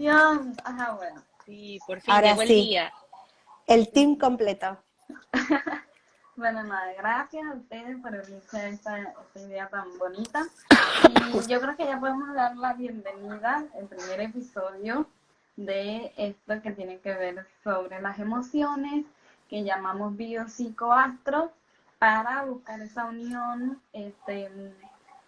Dios, ajá, bueno. Sí, por fin Ahora llegó el sí, día. el team completo. Bueno, nada, gracias a ustedes por unirse a esta idea tan bonita. Y yo creo que ya podemos dar la bienvenida, el primer episodio de esto que tiene que ver sobre las emociones, que llamamos biopsicoastro, para buscar esa unión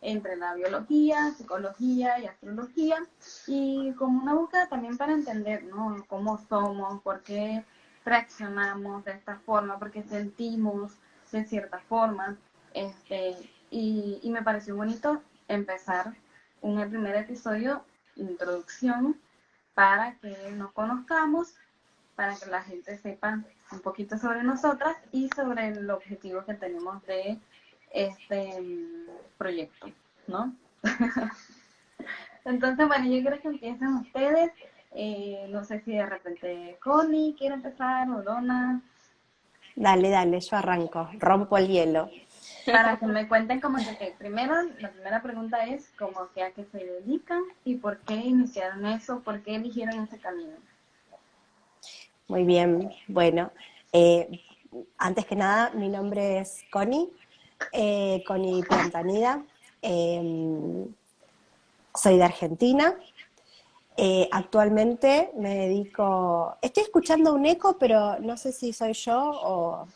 entre la biología, psicología y astrología, y como una búsqueda también para entender, ¿no? Cómo somos, por qué reaccionamos de esta forma, por qué sentimos de cierta forma. Y me pareció bonito empezar el primer episodio, introducción, para que nos conozcamos, para que la gente sepa un poquito sobre nosotras y sobre el objetivo que tenemos de este proyecto, ¿no? Entonces, bueno, yo quiero que empiecen ustedes. No sé si de repente Connie quiere empezar o Donna, Dale, yo arranco, rompo el hielo. para que me cuenten como que primero, la primera pregunta es como que a qué se dedican y por qué iniciaron eso, por qué eligieron ese camino. Muy bien, bueno, antes que nada, mi nombre es Connie, Connie Plantanida, soy de Argentina. Actualmente me dedico, estoy escuchando un eco, pero no sé si soy yo o...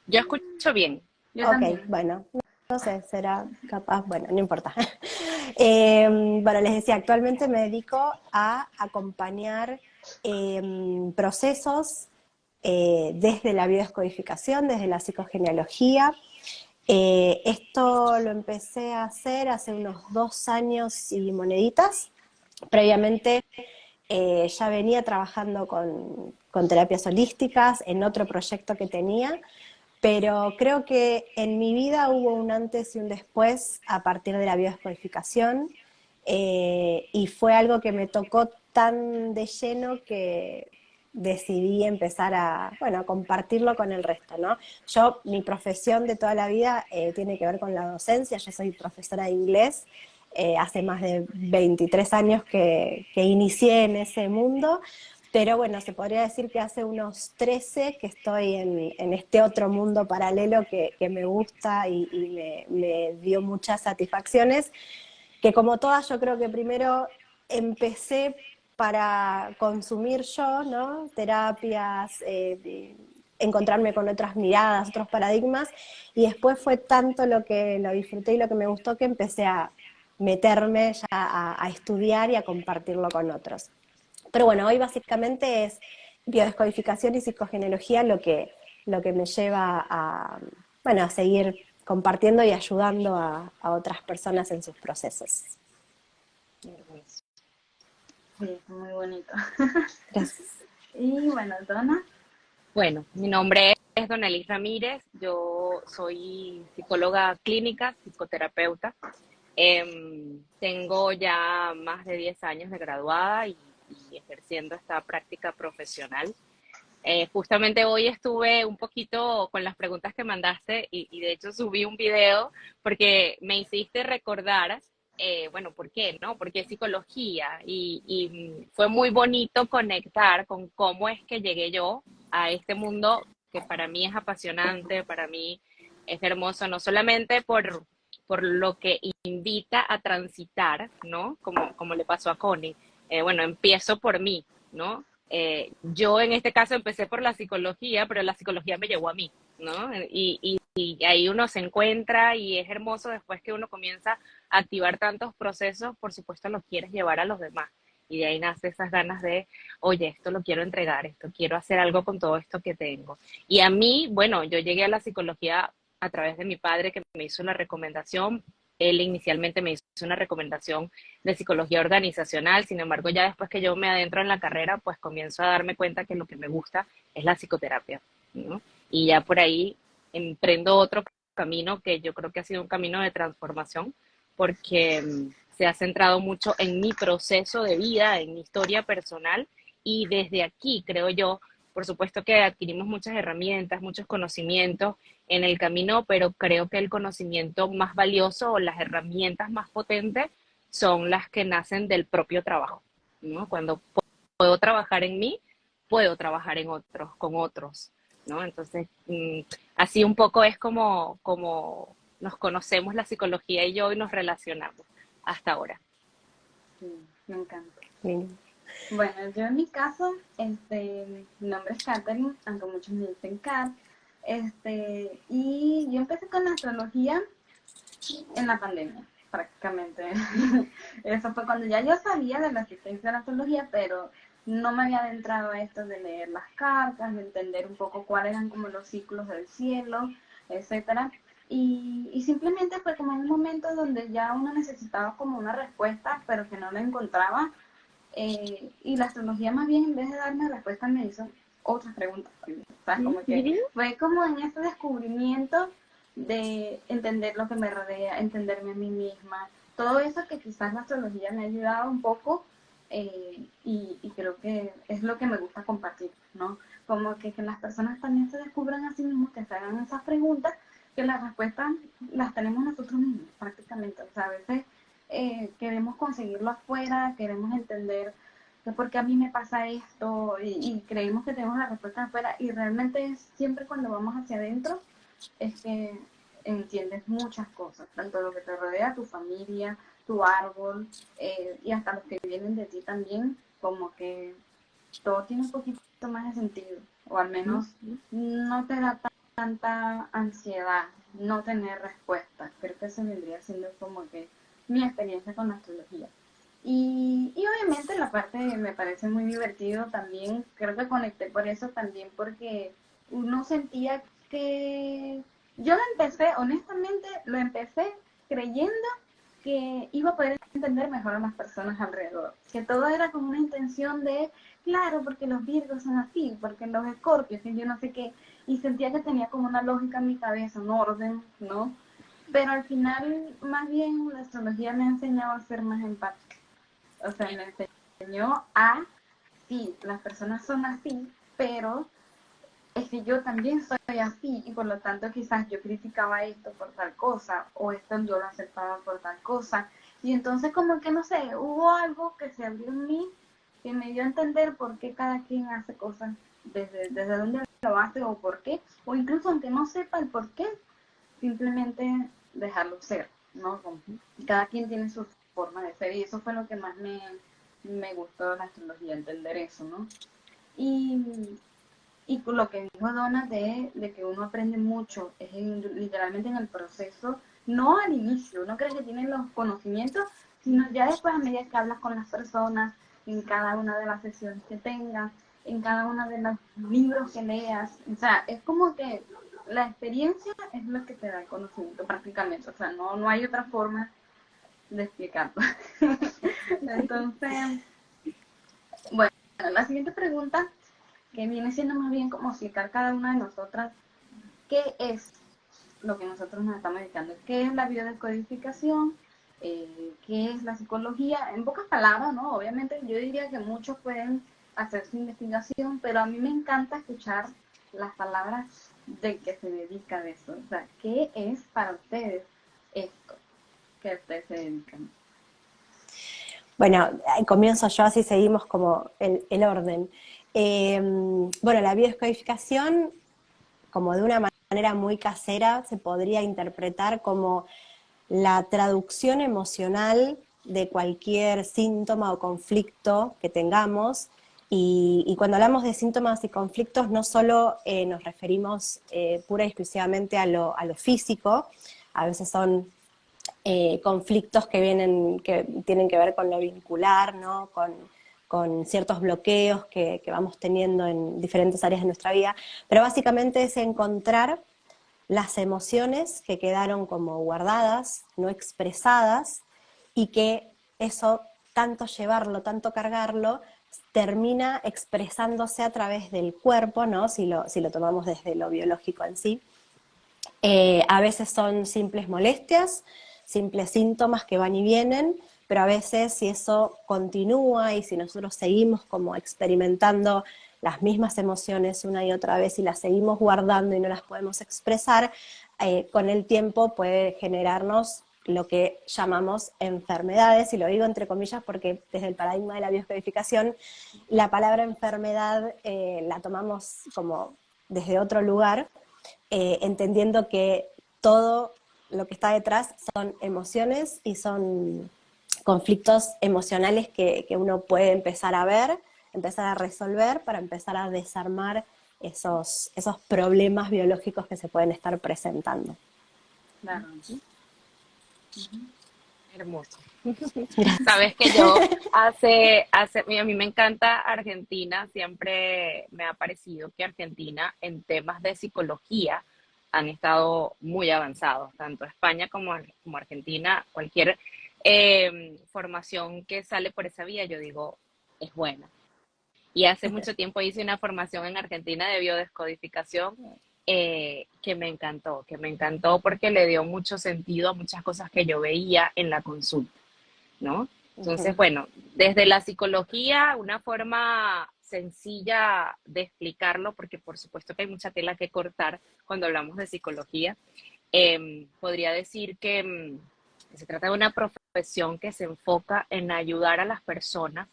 Yo escucho bien. Yo Ok, también. bueno, no sé, será capaz, bueno, no importa. Bueno, les decía, actualmente me dedico a acompañar procesos desde la biodescodificación, desde la psicogenealogía. Esto lo empecé a hacer hace unos 2 años y moneditas. Previamente ya venía trabajando con terapias holísticas en otro proyecto que tenía, pero creo que en mi vida hubo un antes y un después a partir de la biodescodificación, y fue algo que me tocó tan de lleno que decidí empezar a compartirlo con el resto, ¿no? Mi profesión de toda la vida tiene que ver con la docencia. Yo soy profesora de inglés, hace más de 23 años que inicié en ese mundo, pero bueno, se podría decir que hace unos 13 que estoy en este otro mundo paralelo que me gusta y me dio muchas satisfacciones, que como todas yo creo que primero empecé para consumir yo, ¿no? Terapias, encontrarme con otras miradas, otros paradigmas, y después fue tanto lo que lo disfruté y lo que me gustó que empecé a meterme ya a estudiar y a compartirlo con otros. Pero bueno, hoy básicamente es biodescodificación y psicogenealogía lo que me lleva a seguir compartiendo y ayudando a otras personas en sus procesos. Sí, muy bonito. Gracias. Y bueno, Donna. Bueno, mi nombre es Donelis Ramírez, yo soy psicóloga clínica, psicoterapeuta. Tengo ya más de 10 años de graduada y ejerciendo esta práctica profesional. Justamente hoy estuve un poquito con las preguntas que mandaste y de hecho subí un video porque me hiciste recordar, bueno, ¿por qué, no? Porque psicología y fue muy bonito conectar con cómo es que llegué yo a este mundo que para mí es apasionante, para mí es hermoso, no solamente por lo que invita a transitar, ¿no? Como le pasó a Connie. Bueno, empiezo por mí, ¿no? Yo en este caso empecé por la psicología, pero la psicología me llevó a mí, ¿no? Y ahí uno se encuentra y es hermoso después que uno comienza a activar tantos procesos, por supuesto los quieres llevar a los demás. Y de ahí nace esas ganas de, oye, esto lo quiero entregar, esto quiero hacer algo con todo esto que tengo. Y a mí, bueno, yo llegué a la psicología a través de mi padre que me hizo la recomendación. Él inicialmente me hizo una recomendación de psicología organizacional. Sin embargo, ya después que yo me adentro en la carrera, pues comienzo a darme cuenta que lo que me gusta es la psicoterapia, ¿no? Y ya por ahí emprendo otro camino que yo creo que ha sido un camino de transformación porque se ha centrado mucho en mi proceso de vida, en mi historia personal, y desde aquí creo yo, por supuesto que adquirimos muchas herramientas, muchos conocimientos en el camino, pero creo que el conocimiento más valioso o las herramientas más potentes son las que nacen del propio trabajo. ¿no? Cuando puedo trabajar en mí, puedo trabajar en otros, con otros, ¿no? Entonces, así un poco es como nos conocemos la psicología y yo y nos relacionamos hasta ahora. Sí, me encanta. Lindo. Bueno, yo en mi caso, mi nombre es Katherine, aunque muchos me dicen Kat, y yo empecé con la astrología en la pandemia, prácticamente. Eso fue cuando ya yo sabía de la existencia de la astrología, pero no me había adentrado a esto de leer las cartas, de entender un poco cuáles eran como los ciclos del cielo, etcétera. Y simplemente fue como un momento donde ya uno necesitaba como una respuesta, pero que no la encontraba. Y la astrología más bien en vez de darme respuesta me hizo otras preguntas. O sea, como que fue como en ese descubrimiento de entender lo que me rodea, entenderme a mí misma, todo eso que quizás la astrología me ha ayudado un poco, y creo que es lo que me gusta compartir, ¿no? Como que las personas también se descubran a sí mismos, que se hagan esas preguntas, que las respuestas las tenemos nosotros mismos prácticamente. O sea, a veces queremos conseguirlo afuera, queremos entender que por qué a mí me pasa esto, y creemos que tenemos la respuesta afuera, y realmente es siempre cuando vamos hacia adentro es que entiendes muchas cosas, tanto lo que te rodea, tu familia, tu árbol, y hasta los que vienen de ti también, como que todo tiene un poquito más de sentido, o al menos no te da tanta ansiedad no tener respuestas. Creo que eso vendría siendo como que mi experiencia con la astrología. Y obviamente la parte me parece muy divertido también, creo que conecté por eso también, porque uno sentía que yo lo empecé, honestamente, lo empecé creyendo que iba a poder entender mejor a las personas alrededor, que todo era con una intención de, claro, porque los Virgos son así, porque los Escorpios, y yo no sé qué, y sentía que tenía como una lógica en mi cabeza, un orden, ¿no? Pero al final, más bien, la astrología me ha enseñado a ser más empática. O sea, me enseñó a, sí, las personas son así, pero es que yo también soy así, y por lo tanto quizás yo criticaba esto por tal cosa, o esto yo lo aceptaba por tal cosa. Y entonces como que no sé, hubo algo que se abrió en mí que me dio a entender por qué cada quien hace cosas, desde dónde lo hace o por qué, o incluso aunque no sepa el por qué, simplemente dejarlo ser, ¿no? Como cada quien tiene su forma de ser, y eso fue lo que más me gustó de la astrología, entender eso, ¿no? Y, y lo que dijo Donna de que uno aprende mucho, es literalmente en el proceso, no al inicio, uno cree que tiene los conocimientos, sino ya después a medida que hablas con las personas, en cada una de las sesiones que tengas, en cada uno de los libros que leas. O sea, es como que la experiencia es lo que te da el conocimiento prácticamente. O sea, no hay otra forma de explicarlo. Entonces, bueno, la siguiente pregunta, que viene siendo más bien como explicar cada una de nosotras qué es lo que nosotros nos estamos dedicando, qué es la biodescodificación, qué es la psicología, en pocas palabras, ¿no? Obviamente yo diría que muchos pueden hacer su investigación, pero a mí me encanta escuchar las palabras del que se dedica a eso. O sea, ¿qué es para ustedes esto que ustedes se dedican? Bueno, comienzo yo, así seguimos como el orden. Bueno, la biodescodificación, como de una manera muy casera, se podría interpretar como la traducción emocional de cualquier síntoma o conflicto que tengamos. Y cuando hablamos de síntomas y conflictos, no solo nos referimos pura y exclusivamente a lo físico, a veces son conflictos que tienen que ver con lo vincular, ¿no? Con ciertos bloqueos que vamos teniendo en diferentes áreas de nuestra vida, pero básicamente es encontrar las emociones que quedaron como guardadas, no expresadas, y que eso, tanto llevarlo, tanto cargarlo, termina expresándose a través del cuerpo, ¿no? Si lo tomamos desde lo biológico en sí. A veces son simples molestias, simples síntomas que van y vienen, pero a veces si eso continúa y si nosotros seguimos como experimentando las mismas emociones una y otra vez y las seguimos guardando y no las podemos expresar, con el tiempo puede generarnos lo que llamamos enfermedades, y lo digo entre comillas porque desde el paradigma de la biodescodificación, la palabra enfermedad la tomamos como desde otro lugar, entendiendo que todo lo que está detrás son emociones y son conflictos emocionales que uno puede empezar a ver, empezar a resolver para empezar a desarmar esos problemas biológicos que se pueden estar presentando. Claro. Hermoso. Sabes que yo a mí me encanta Argentina, siempre me ha parecido que Argentina en temas de psicología han estado muy avanzados, tanto España como Argentina, cualquier formación que sale por esa vía, yo digo, es buena. Y hace mucho tiempo hice una formación en Argentina de biodescodificación que me encantó porque le dio mucho sentido a muchas cosas que yo veía en la consulta, ¿no? Entonces, bueno, desde la psicología, una forma sencilla de explicarlo, porque por supuesto que hay mucha tela que cortar cuando hablamos de psicología, podría decir que se trata de una profesión que se enfoca en ayudar a las personas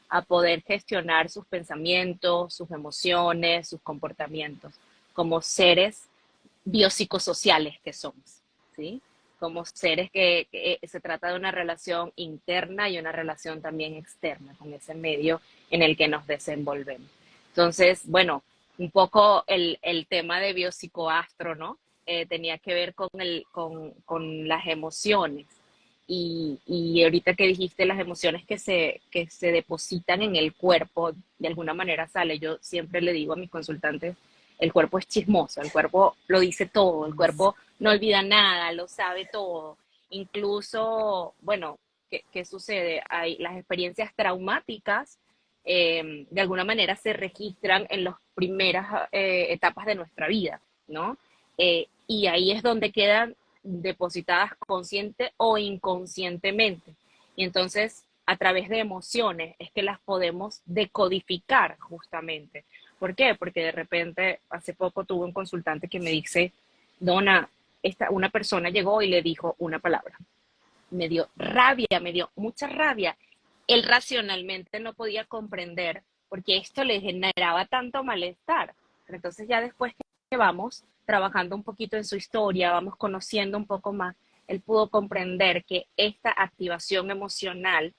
a poder gestionar sus pensamientos, sus emociones, sus comportamientos, como seres biopsicosociales que somos, ¿sí? Como seres que se trata de una relación interna y una relación también externa con ese medio en el que nos desenvolvemos. Entonces, bueno, un poco el tema de biopsicoastro, ¿no? Tenía que ver con las emociones. Y ahorita que dijiste las emociones que se depositan en el cuerpo, de alguna manera sale. Yo siempre le digo a mis consultantes, el cuerpo es chismoso, el cuerpo lo dice todo, el cuerpo no olvida nada, lo sabe todo. Incluso, bueno, ¿qué sucede? Hay las experiencias traumáticas, de alguna manera se registran en las primeras etapas de nuestra vida, ¿no? Y ahí es donde quedan depositadas consciente o inconscientemente. Y entonces, a través de emociones, es que las podemos decodificar justamente. ¿Por qué? Porque de repente, hace poco tuve un consultante que me dice, Donna, una persona llegó y le dijo una palabra. Me dio rabia, me dio mucha rabia. Él racionalmente no podía comprender porque esto le generaba tanto malestar. Pero entonces ya después que vamos trabajando un poquito en su historia, vamos conociendo un poco más, él pudo comprender que esta activación emocional,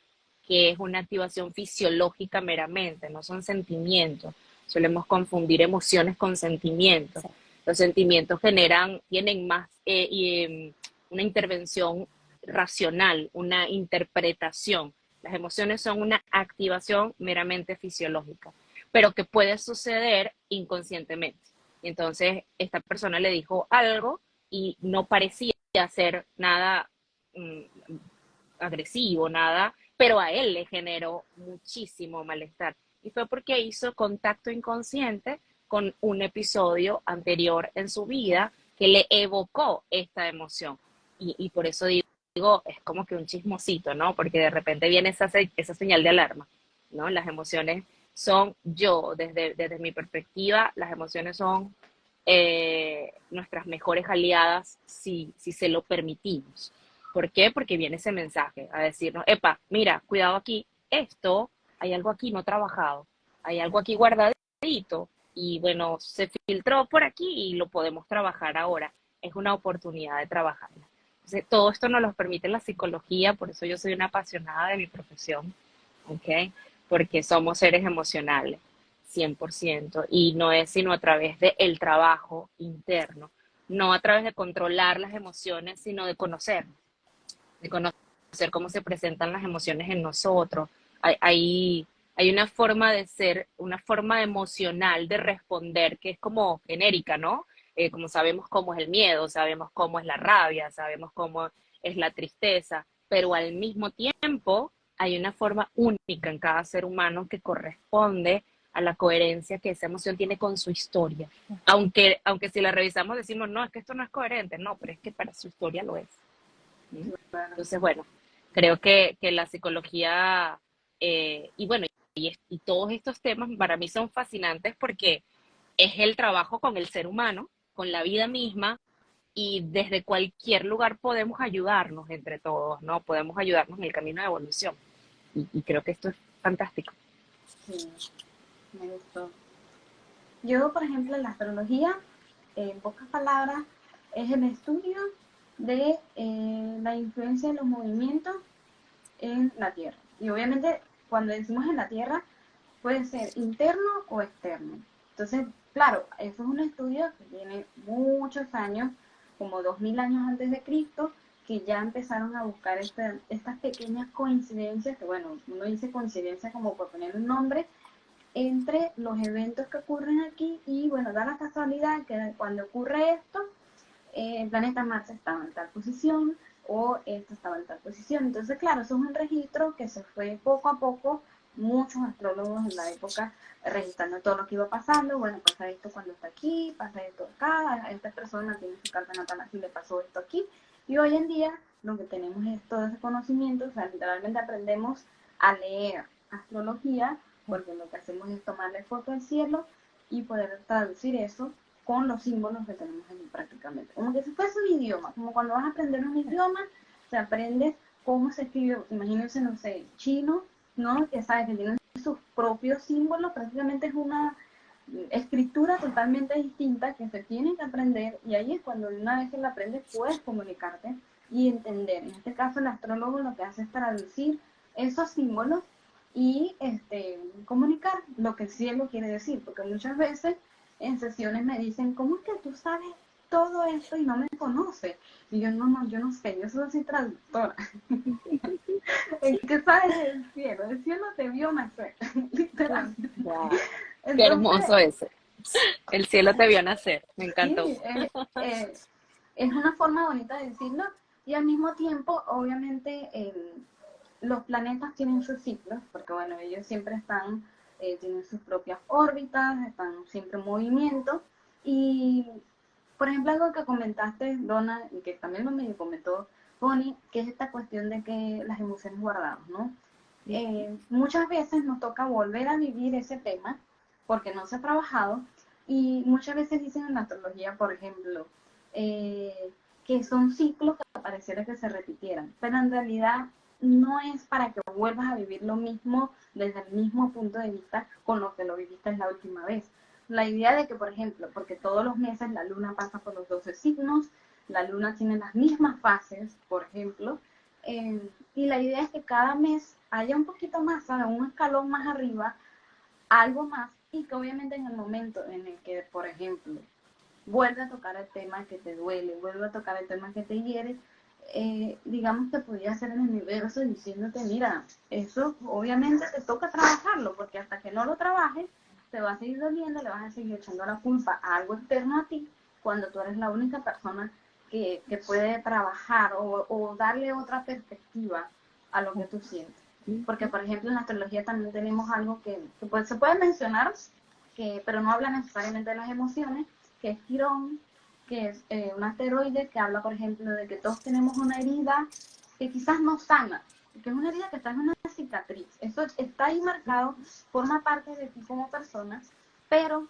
que es una activación fisiológica meramente, no son sentimientos. Solemos confundir emociones con sentimientos. Sí. Los sentimientos tienen más una intervención racional, una interpretación. Las emociones son una activación meramente fisiológica, pero que puede suceder inconscientemente. Y entonces esta persona le dijo algo y no parecía ser nada agresivo, nada, pero a él le generó muchísimo malestar. Y fue porque hizo contacto inconsciente con un episodio anterior en su vida que le evocó esta emoción. Y por eso digo, es como que un chismosito, ¿no? Porque de repente viene esa señal de alarma, ¿no? Las emociones son desde mi perspectiva, las emociones son nuestras mejores aliadas si se lo permitimos. ¿Por qué? Porque viene ese mensaje a decirnos, epa, mira, cuidado aquí, hay algo aquí no trabajado, hay algo aquí guardadito, y bueno, se filtró por aquí y lo podemos trabajar ahora. Es una oportunidad de trabajarla. Entonces, todo esto nos lo permite la psicología, por eso yo soy una apasionada de mi profesión, ¿ok? Porque somos seres emocionales, 100%, y no es sino a través del trabajo interno, no a través de controlar las emociones, sino de conocer cómo se presentan las emociones en nosotros. Hay una forma de ser, una forma emocional de responder que es como genérica, ¿no? Como sabemos cómo es el miedo, sabemos cómo es la rabia, sabemos cómo es la tristeza, pero al mismo tiempo hay una forma única en cada ser humano que corresponde a la coherencia que esa emoción tiene con su historia. Aunque si la revisamos decimos, no, es que esto no es coherente, no, pero es que para su historia lo es. Entonces, bueno, creo que la psicología, y bueno, y todos estos temas para mí son fascinantes porque es el trabajo con el ser humano, con la vida misma, y desde cualquier lugar podemos ayudarnos entre todos, ¿no? Podemos ayudarnos en el camino de evolución. Y creo que esto es fantástico. Sí, me gustó. Yo, por ejemplo, en la astrología, en pocas palabras, es el estudio de la influencia de los movimientos en la Tierra. Y obviamente, cuando decimos en la Tierra, puede ser interno o externo. Entonces, claro, eso es un estudio que tiene muchos años, como 2000 años antes de Cristo, que ya empezaron a buscar estas pequeñas coincidencias, que bueno, uno dice coincidencia como por poner un nombre, entre los eventos que ocurren aquí y bueno, da la casualidad que cuando ocurre esto, el planeta Marte estaba en tal posición o esto estaba en tal posición. Entonces, claro, eso es un registro que se fue poco a poco, muchos astrólogos en la época registrando todo lo que iba pasando, bueno, pasa esto cuando está aquí, pasa esto acá, a esta persona tiene su carta natal así, le pasó esto aquí, y hoy en día lo que tenemos es todo ese conocimiento, o sea, literalmente aprendemos a leer astrología, porque lo que hacemos es tomarle foto al cielo y poder traducir eso con los símbolos que tenemos aquí prácticamente. Como que si fuese un idioma, como cuando vas a aprender un idioma, se aprende cómo se escribe, imagínense, no sé, chino, ¿no? Que sabe que tiene sus propios símbolos, prácticamente es una escritura totalmente distinta que se tiene que aprender y ahí es cuando una vez que la aprendes puedes comunicarte y entender. En este caso el astrólogo lo que hace es traducir esos símbolos y comunicar lo que el cielo quiere decir, porque muchas veces en sesiones me dicen, ¿cómo es que tú sabes todo esto y no me conoces? Y yo yo no sé, yo solo soy traductora. ¿Qué sabes del cielo? El cielo te vio nacer, literalmente. Wow, qué Entonces, hermoso eso. El cielo te vio nacer, me encantó. sí, es una forma bonita de decirlo y al mismo tiempo, obviamente, los planetas tienen sus ciclos, porque bueno, ellos siempre están, tienen sus propias órbitas, están siempre en movimiento y, por ejemplo, algo que comentaste, Donna, y que también lo medio comentó Bonnie, que es esta cuestión de que las emociones guardadas, ¿no? Muchas veces nos toca volver a vivir ese tema porque no se ha trabajado y muchas veces dicen en la astrología, por ejemplo, que son ciclos que pareciera que se repitieran, pero en realidad no es para que vuelvas a vivir lo mismo desde el mismo punto de vista con lo que lo viviste la última vez. La idea de que, por ejemplo, porque todos los meses la luna pasa por los 12 signos, la luna tiene las mismas fases, por ejemplo, y la idea es que cada mes haya un poquito más, ¿sabes? Un escalón más arriba, algo más, y que obviamente en el momento en el que, por ejemplo, vuelve a tocar el tema que te duele, vuelve a tocar el tema que te hiere, digamos que podría ser el universo diciéndote, mira, eso obviamente te toca trabajarlo, porque hasta que no lo trabajes, te va a seguir doliendo, le vas a seguir echando la culpa a algo externo a ti, cuando tú eres la única persona que puede trabajar o darle otra perspectiva a lo que tú sientes. Porque, por ejemplo, en la astrología también tenemos algo que pues, se puede mencionar, pero no habla necesariamente de las emociones, que es Quirón, que es un asteroide que habla, por ejemplo, de que todos tenemos una herida que quizás no sana, que es una herida que está en una cicatriz. Eso está ahí marcado, forma parte de ti como persona, pero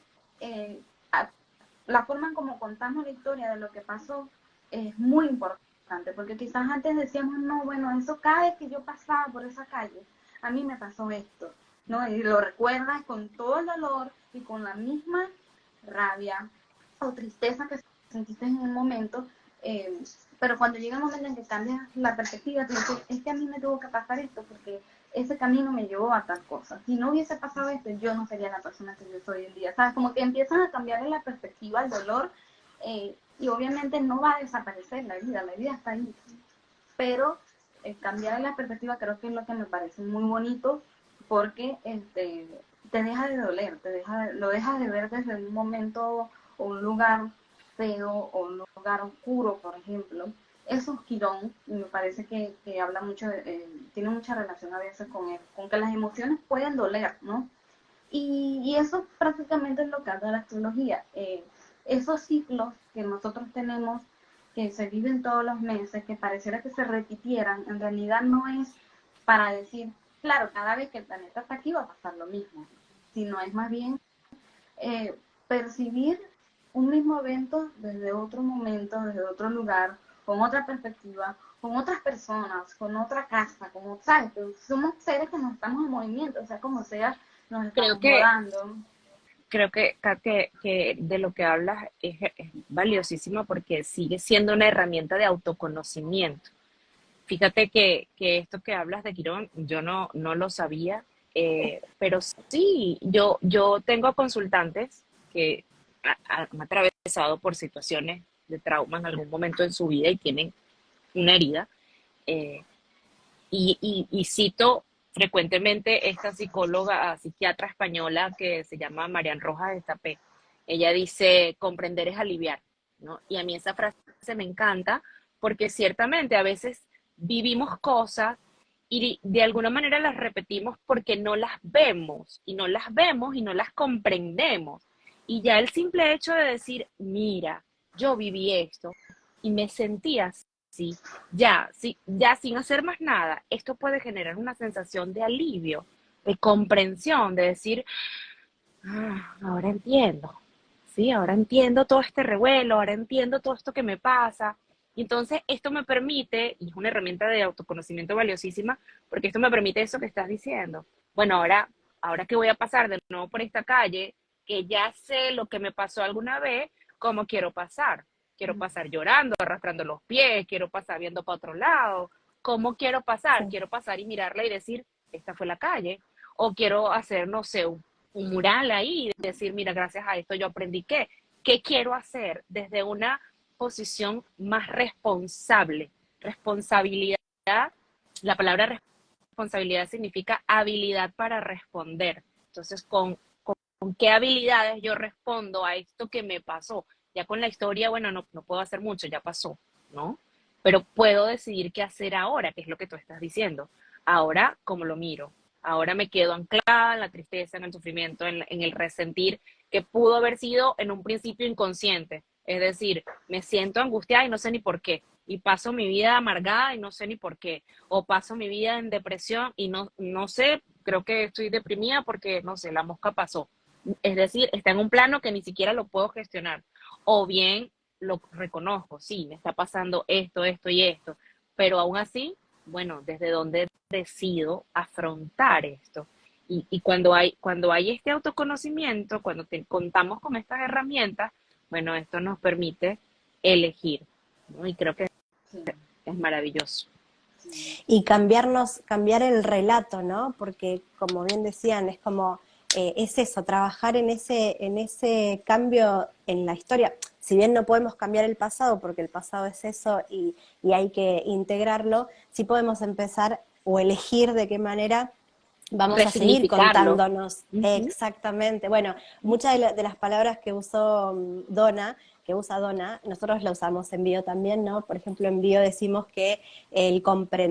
la forma en como contamos la historia de lo que pasó es muy importante, porque quizás antes decíamos, no, bueno, eso cada vez que yo pasaba por esa calle, a mí me pasó esto, ¿no? Y lo recuerdas con todo el dolor y con la misma rabia o tristeza que sentiste en un momento, pero cuando llega el momento en que cambias la perspectiva, tú dices, es que a mí me tuvo que pasar esto porque ese camino me llevó a tal cosa. Si no hubiese pasado esto, yo no sería la persona que yo soy hoy en día. ¿Sabes? Como que empiezan a cambiar la perspectiva, el dolor, y obviamente no va a desaparecer la vida está ahí. Pero cambiar la perspectiva creo que es lo que me parece muy bonito porque te deja de doler, lo dejas de ver desde un momento o un lugar feo o un lugar oscuro, por ejemplo. Eso es Quirón, y me parece que habla mucho, tiene mucha relación a veces con que las emociones pueden doler, ¿no? Y eso prácticamente es lo que habla la astrología. Esos ciclos que nosotros tenemos, que se viven todos los meses, que pareciera que se repitieran, en realidad no es para decir, claro, cada vez que el planeta está aquí va a pasar lo mismo, sino es más bien percibir un mismo evento desde otro momento, desde otro lugar, con otra perspectiva, con otras personas, con otra casa, como, ¿sabes? Somos seres que nos estamos en movimiento, o sea, como sea, nos Creo estamos que, mudando. creo que, Kat, que de lo que hablas es valiosísimo porque sigue siendo una herramienta de autoconocimiento. Fíjate que esto que hablas de Quirón, yo no lo sabía, pero sí, yo tengo consultantes que han atravesado por situaciones de trauma en algún momento en su vida y tienen una herida. eh, y cito frecuentemente esta psicóloga, psiquiatra española que se llama Marian Rojas Estapé. Ella dice, comprender es aliviar, ¿no? Y a mí esa frase me encanta porque ciertamente a veces vivimos cosas y de alguna manera las repetimos porque no las vemos y no las vemos y no las comprendemos. Y ya el simple hecho de decir, mira, yo viví esto y me sentí así, ya, sí, ya sin hacer más nada, esto puede generar una sensación de alivio, de comprensión, de decir, ah, ahora entiendo, sí, ahora entiendo todo este revuelo, ahora entiendo todo esto que me pasa. Y entonces esto me permite, y es una herramienta de autoconocimiento valiosísima, porque esto me permite eso que estás diciendo. Bueno, ahora que voy a pasar de nuevo por esta calle, que ya sé lo que me pasó alguna vez, ¿cómo quiero pasar? Quiero pasar llorando, arrastrando los pies, quiero pasar viendo para otro lado. ¿Cómo quiero pasar? Sí. Quiero pasar y mirarla y decir, esta fue la calle. O quiero hacer, no sé, un mural ahí y decir, mira, gracias a esto yo aprendí qué quiero hacer desde una posición más responsable. Responsabilidad, la palabra responsabilidad significa habilidad para responder. Entonces, ¿con qué habilidades yo respondo a esto que me pasó? Ya con la historia, bueno, no puedo hacer mucho, ya pasó, ¿no? Pero puedo decidir qué hacer ahora, que es lo que tú estás diciendo. Ahora, ¿cómo lo miro? Ahora me quedo anclada en la tristeza, en el sufrimiento, en el resentir, que pudo haber sido en un principio inconsciente. Es decir, me siento angustiada y no sé ni por qué. Y paso mi vida amargada y no sé ni por qué. O paso mi vida en depresión y no sé, creo que estoy deprimida porque, no sé, la mosca pasó. Es decir, está en un plano que ni siquiera lo puedo gestionar. O bien lo reconozco, sí, me está pasando esto y esto. Pero aún así, bueno, desde donde decido afrontar esto. Y cuando hay este autoconocimiento, cuando contamos con estas herramientas, bueno, esto nos permite elegir, ¿no? Y creo que Sí, es maravilloso. sí. Y cambiar el relato, ¿no? Porque como bien decían, es como, es eso, trabajar en ese cambio en la historia. Si bien no podemos cambiar el pasado, porque el pasado es eso y hay que integrarlo, sí podemos empezar o elegir de qué manera vamos a seguir Resignificarlo. contándonos Ujú. exactamente. Bueno, muchas de las palabras que usó Donna, que usa Donna, nosotros la usamos en bio también, ¿no? Por ejemplo, en bio decimos que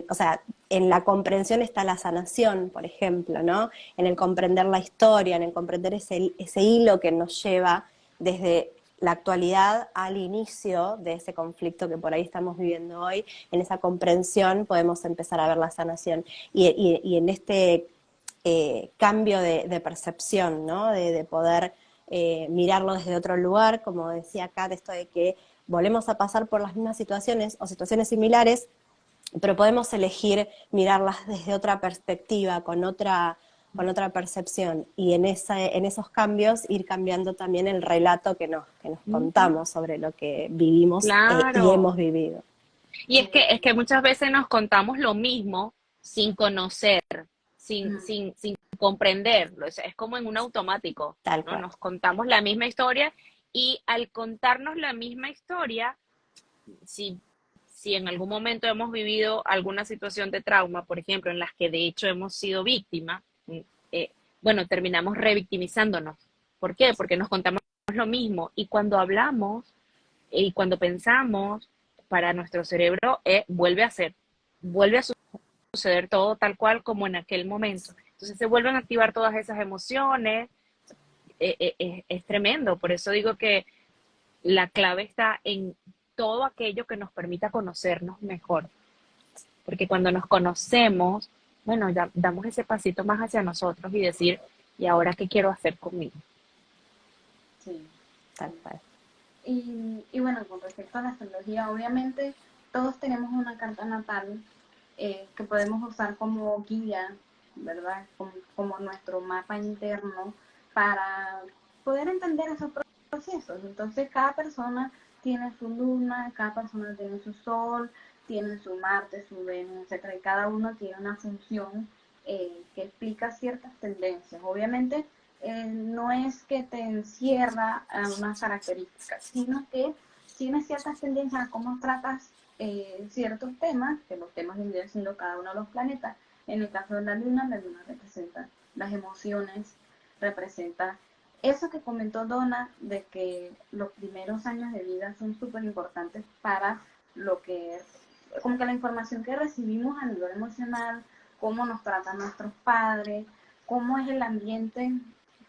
o sea, en la comprensión está la sanación, por ejemplo, ¿no? En el comprender la historia, en el comprender ese hilo que nos lleva desde la actualidad al inicio de ese conflicto que por ahí estamos viviendo hoy, en esa comprensión podemos empezar a ver la sanación. Y en este cambio de percepción, ¿no? De poder mirarlo desde otro lugar, como decía Kat, esto de que volvemos a pasar por las mismas situaciones o situaciones similares, pero podemos elegir mirarlas desde otra perspectiva, con otra percepción, y en esos cambios ir cambiando también el relato que nos Ujú. contamos sobre lo que vivimos y hemos Claro. vivido. Y es que muchas veces nos contamos lo mismo sin conocer, Mm, sin comprenderlo. Es como en un automático, Tal ¿no? cual. Nos contamos la misma historia y al contarnos la misma historia, si, si en algún momento hemos vivido alguna situación de trauma, por ejemplo, en las que de hecho hemos sido víctimas, eh, bueno, terminamos revictimizándonos. ¿Por qué? Porque nos contamos lo mismo y cuando hablamos y cuando pensamos, para nuestro cerebro vuelve a suceder todo tal cual como en aquel momento. Entonces se vuelven a activar todas esas emociones, es tremendo. Por eso digo que la clave está en todo aquello que nos permita conocernos mejor. Porque cuando nos conocemos, bueno, ya damos ese pasito más hacia nosotros y decir, ¿y ahora qué quiero hacer conmigo? sí, Tal sí. cual. Y bueno, con respecto a la astrología, obviamente todos tenemos una carta natal que podemos usar como guía, ¿verdad? Como nuestro mapa interno para poder entender esos procesos. Entonces, cada persona tiene su luna, cada persona tiene su sol, tiene su Marte, su Venus, etcétera, y cada uno tiene una función que explica ciertas tendencias. Obviamente, no es que te encierra a unas características, sino que tiene ciertas tendencias a cómo tratas ciertos temas, que los temas vendrían siendo cada uno de los planetas. En el caso de la luna representa las emociones, representa eso que comentó Donna, de que los primeros años de vida son súper importantes para lo que es, como que la información que recibimos a nivel emocional, cómo nos tratan nuestros padres, cómo es el ambiente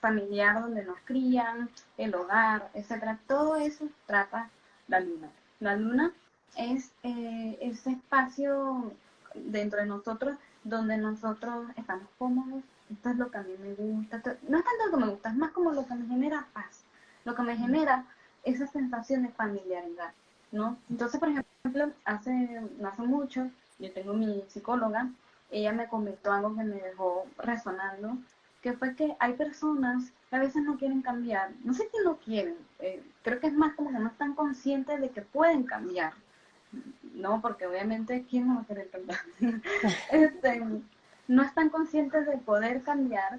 familiar donde nos crían, el hogar, etcétera. Todo eso trata la luna. La luna es ese espacio dentro de nosotros donde nosotros estamos cómodos. Esto es lo que a mí me gusta. No es tanto lo que me gusta, es más como lo que me genera paz, lo que me genera esa sensación de familiaridad, ¿no? Entonces, por ejemplo, no hace mucho, yo tengo mi psicóloga, ella me comentó algo que me dejó resonando, que fue que hay personas que a veces no quieren cambiar. No sé si no quieren, creo que es más como que no están conscientes de que pueden cambiar, ¿no? Porque obviamente, ¿quién no va a querer cambiar? este, no están conscientes de poder cambiar,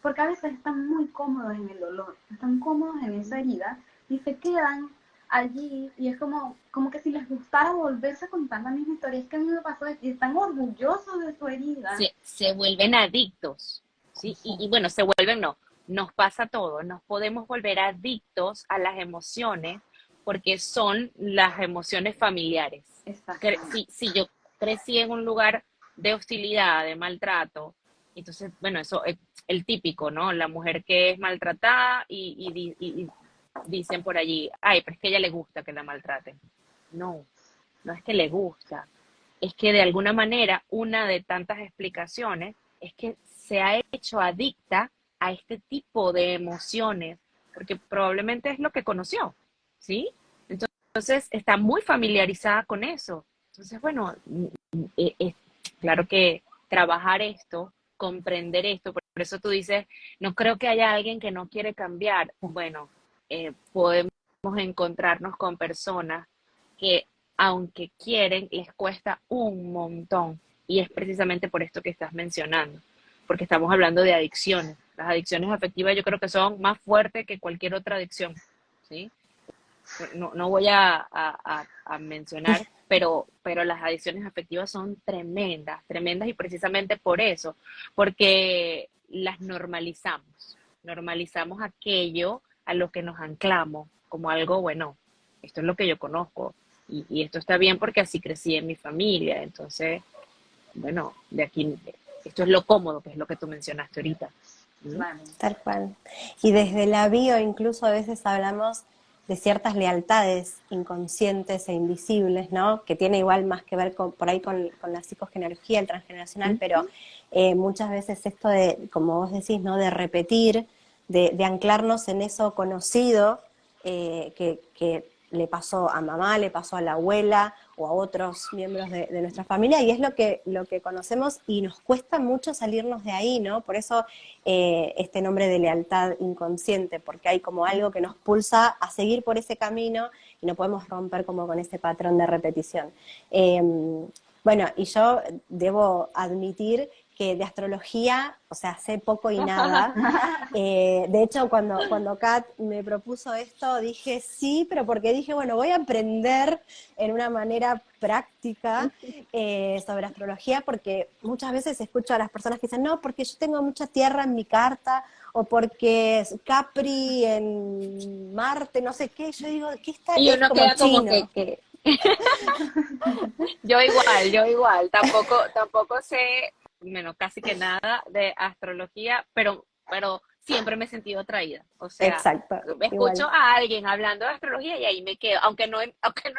porque a veces están muy cómodos en el dolor, están cómodos en esa herida y se quedan allí y es como que si les gustara volverse a contar la misma historia. Es que a mí me pasó y están orgullosos de su herida. Se vuelven adictos, ¿sí? Y bueno, se vuelven, no, nos pasa todo, nos podemos volver adictos a las emociones porque son las emociones familiares. Exactamente. Si yo crecí en un lugar de hostilidad, de maltrato, entonces, bueno, eso es el típico, ¿no? La mujer que es maltratada y dicen por allí, ay, pero es que a ella le gusta que la maltraten. No, no es que le gusta, es que de alguna manera una de tantas explicaciones es que se ha hecho adicta a este tipo de emociones, porque probablemente es lo que conoció, ¿sí? Entonces está muy familiarizada con eso. Entonces, bueno, es claro que trabajar esto, comprender esto, por eso tú dices, no creo que haya alguien que no quiere cambiar. Bueno, podemos encontrarnos con personas que aunque quieren, les cuesta un montón. Y es precisamente por esto que estás mencionando, porque estamos hablando de adicciones. Las adicciones afectivas yo creo que son más fuertes que cualquier otra adicción, ¿sí? No voy a mencionar, pero las adicciones afectivas son tremendas, tremendas y precisamente por eso, porque las normalizamos aquello a lo que nos anclamos como algo, bueno, esto es lo que yo conozco y esto está bien porque así crecí en mi familia, entonces, bueno, de aquí, esto es lo cómodo, que es lo que tú mencionaste ahorita. ¿Mm? Claro. Tal cual. Y desde la bio incluso a veces hablamos de ciertas lealtades inconscientes e invisibles, ¿no? Que tiene igual más que ver por ahí con la psicogenealogía, el transgeneracional, pero muchas veces esto de, como vos decís, ¿no? De repetir, de anclarnos en eso conocido que le pasó a mamá, le pasó a la abuela o a otros miembros de nuestra familia, y es lo que conocemos y nos cuesta mucho salirnos de ahí, ¿no? Por eso este nombre de lealtad inconsciente, porque hay como algo que nos pulsa a seguir por ese camino y no podemos romper como con ese patrón de repetición. Bueno, y yo debo admitir que de astrología, o sea, sé poco y nada. De hecho, cuando Kat me propuso esto, dije sí, pero porque dije, bueno, voy a aprender en una manera práctica sobre astrología, porque muchas veces escucho a las personas que dicen, no, porque yo tengo mucha tierra en mi carta, o porque Capri en Marte, no sé qué. Yo digo, ¿qué está? Y Es uno como queda como chino. que yo igual, tampoco sé, bueno, casi que nada de astrología, pero siempre me he sentido atraída. O sea, Exacto, me escucho igual. a alguien hablando de astrología y ahí me quedo, aunque no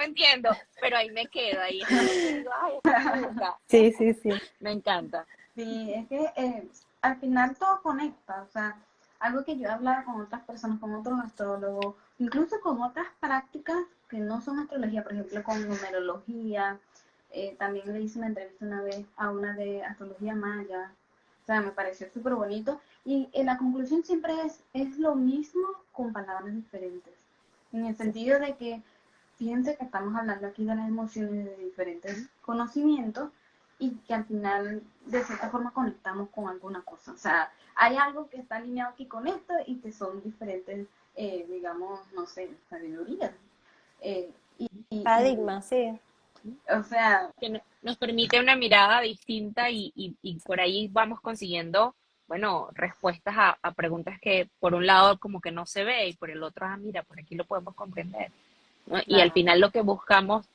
entiendo, pero ahí me quedo, ahí es como que digo, ay, esto me gusta, Sí, sí, sí. me encanta. Sí, es que al final todo conecta, o sea, algo que yo he hablado con otras personas, con otros astrólogos, incluso con otras prácticas que no son astrología, por ejemplo, con numerología. También le hice una entrevista una vez a una de astrología maya. O sea, me pareció súper bonito. Y la conclusión siempre es lo mismo con palabras diferentes. En el sentido de que fíjense que estamos hablando aquí de las emociones de diferentes conocimientos y que al final de cierta forma conectamos con alguna cosa. O sea, hay algo que está alineado aquí con esto y que son diferentes, digamos, no sé, sabidurías. Paradigma, sí. O sea, Que nos permite una mirada distinta y por ahí vamos consiguiendo, bueno, respuestas a preguntas que por un lado como que no se ve y por el otro, mira, por aquí lo podemos comprender, ¿no? Y al claro, final lo que buscamos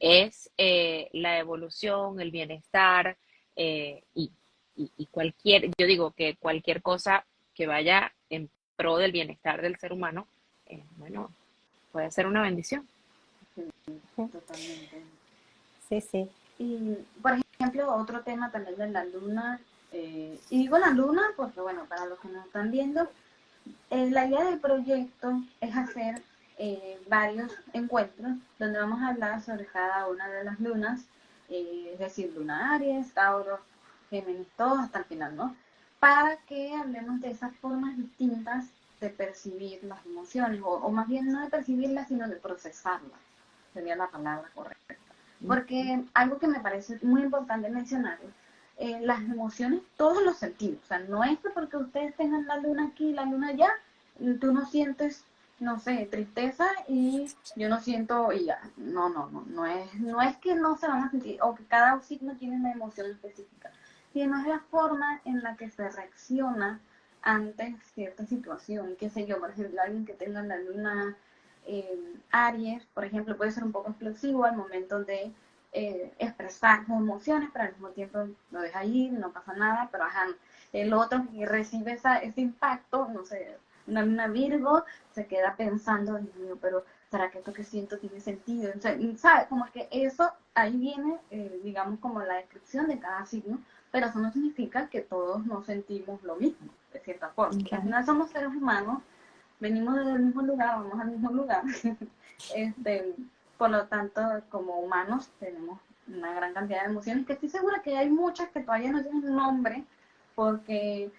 es la evolución, el bienestar y cualquier, yo digo que cualquier cosa que vaya en pro del bienestar del ser humano, bueno, puede ser una bendición. totalmente. Sí, sí. Y, por ejemplo, otro tema también de la luna, y digo la luna porque, bueno, para los que nos están viendo, la idea del proyecto es hacer varios encuentros donde vamos a hablar sobre cada una de las lunas, es decir, luna Aries, Tauro, Géminis, todos hasta el final, ¿no? Para que hablemos de esas formas distintas de percibir las emociones, o más bien no de percibirlas, sino de procesarlas, sería la palabra correcta. Porque algo que me parece muy importante mencionar, las emociones todos los sentimos, o sea, no es que porque ustedes tengan la luna aquí y la luna allá, tú no sientes, no sé, tristeza y yo no siento y ya, no es que no se van a sentir o que cada signo tiene una emoción específica, sino es la forma en la que se reacciona ante cierta situación, qué sé yo, por ejemplo, alguien que tenga la luna Aries, por ejemplo, puede ser un poco explosivo al momento de expresar sus emociones, pero al mismo tiempo lo deja ir, no pasa nada, pero ajá, el otro que recibe ese impacto, no sé, una luna Virgo, se queda pensando, Dios mío, pero ¿será que esto que siento tiene sentido? O sea, ¿sabe? Como que eso, ahí viene, digamos, como la descripción de cada signo, pero eso no significa que todos nos sentimos lo mismo, de cierta forma. Al Claro. final somos seres humanos, venimos del mismo lugar, vamos al mismo lugar. este, por lo tanto, como humanos tenemos una gran cantidad de emociones que estoy segura que hay muchas que todavía no tienen nombre, porque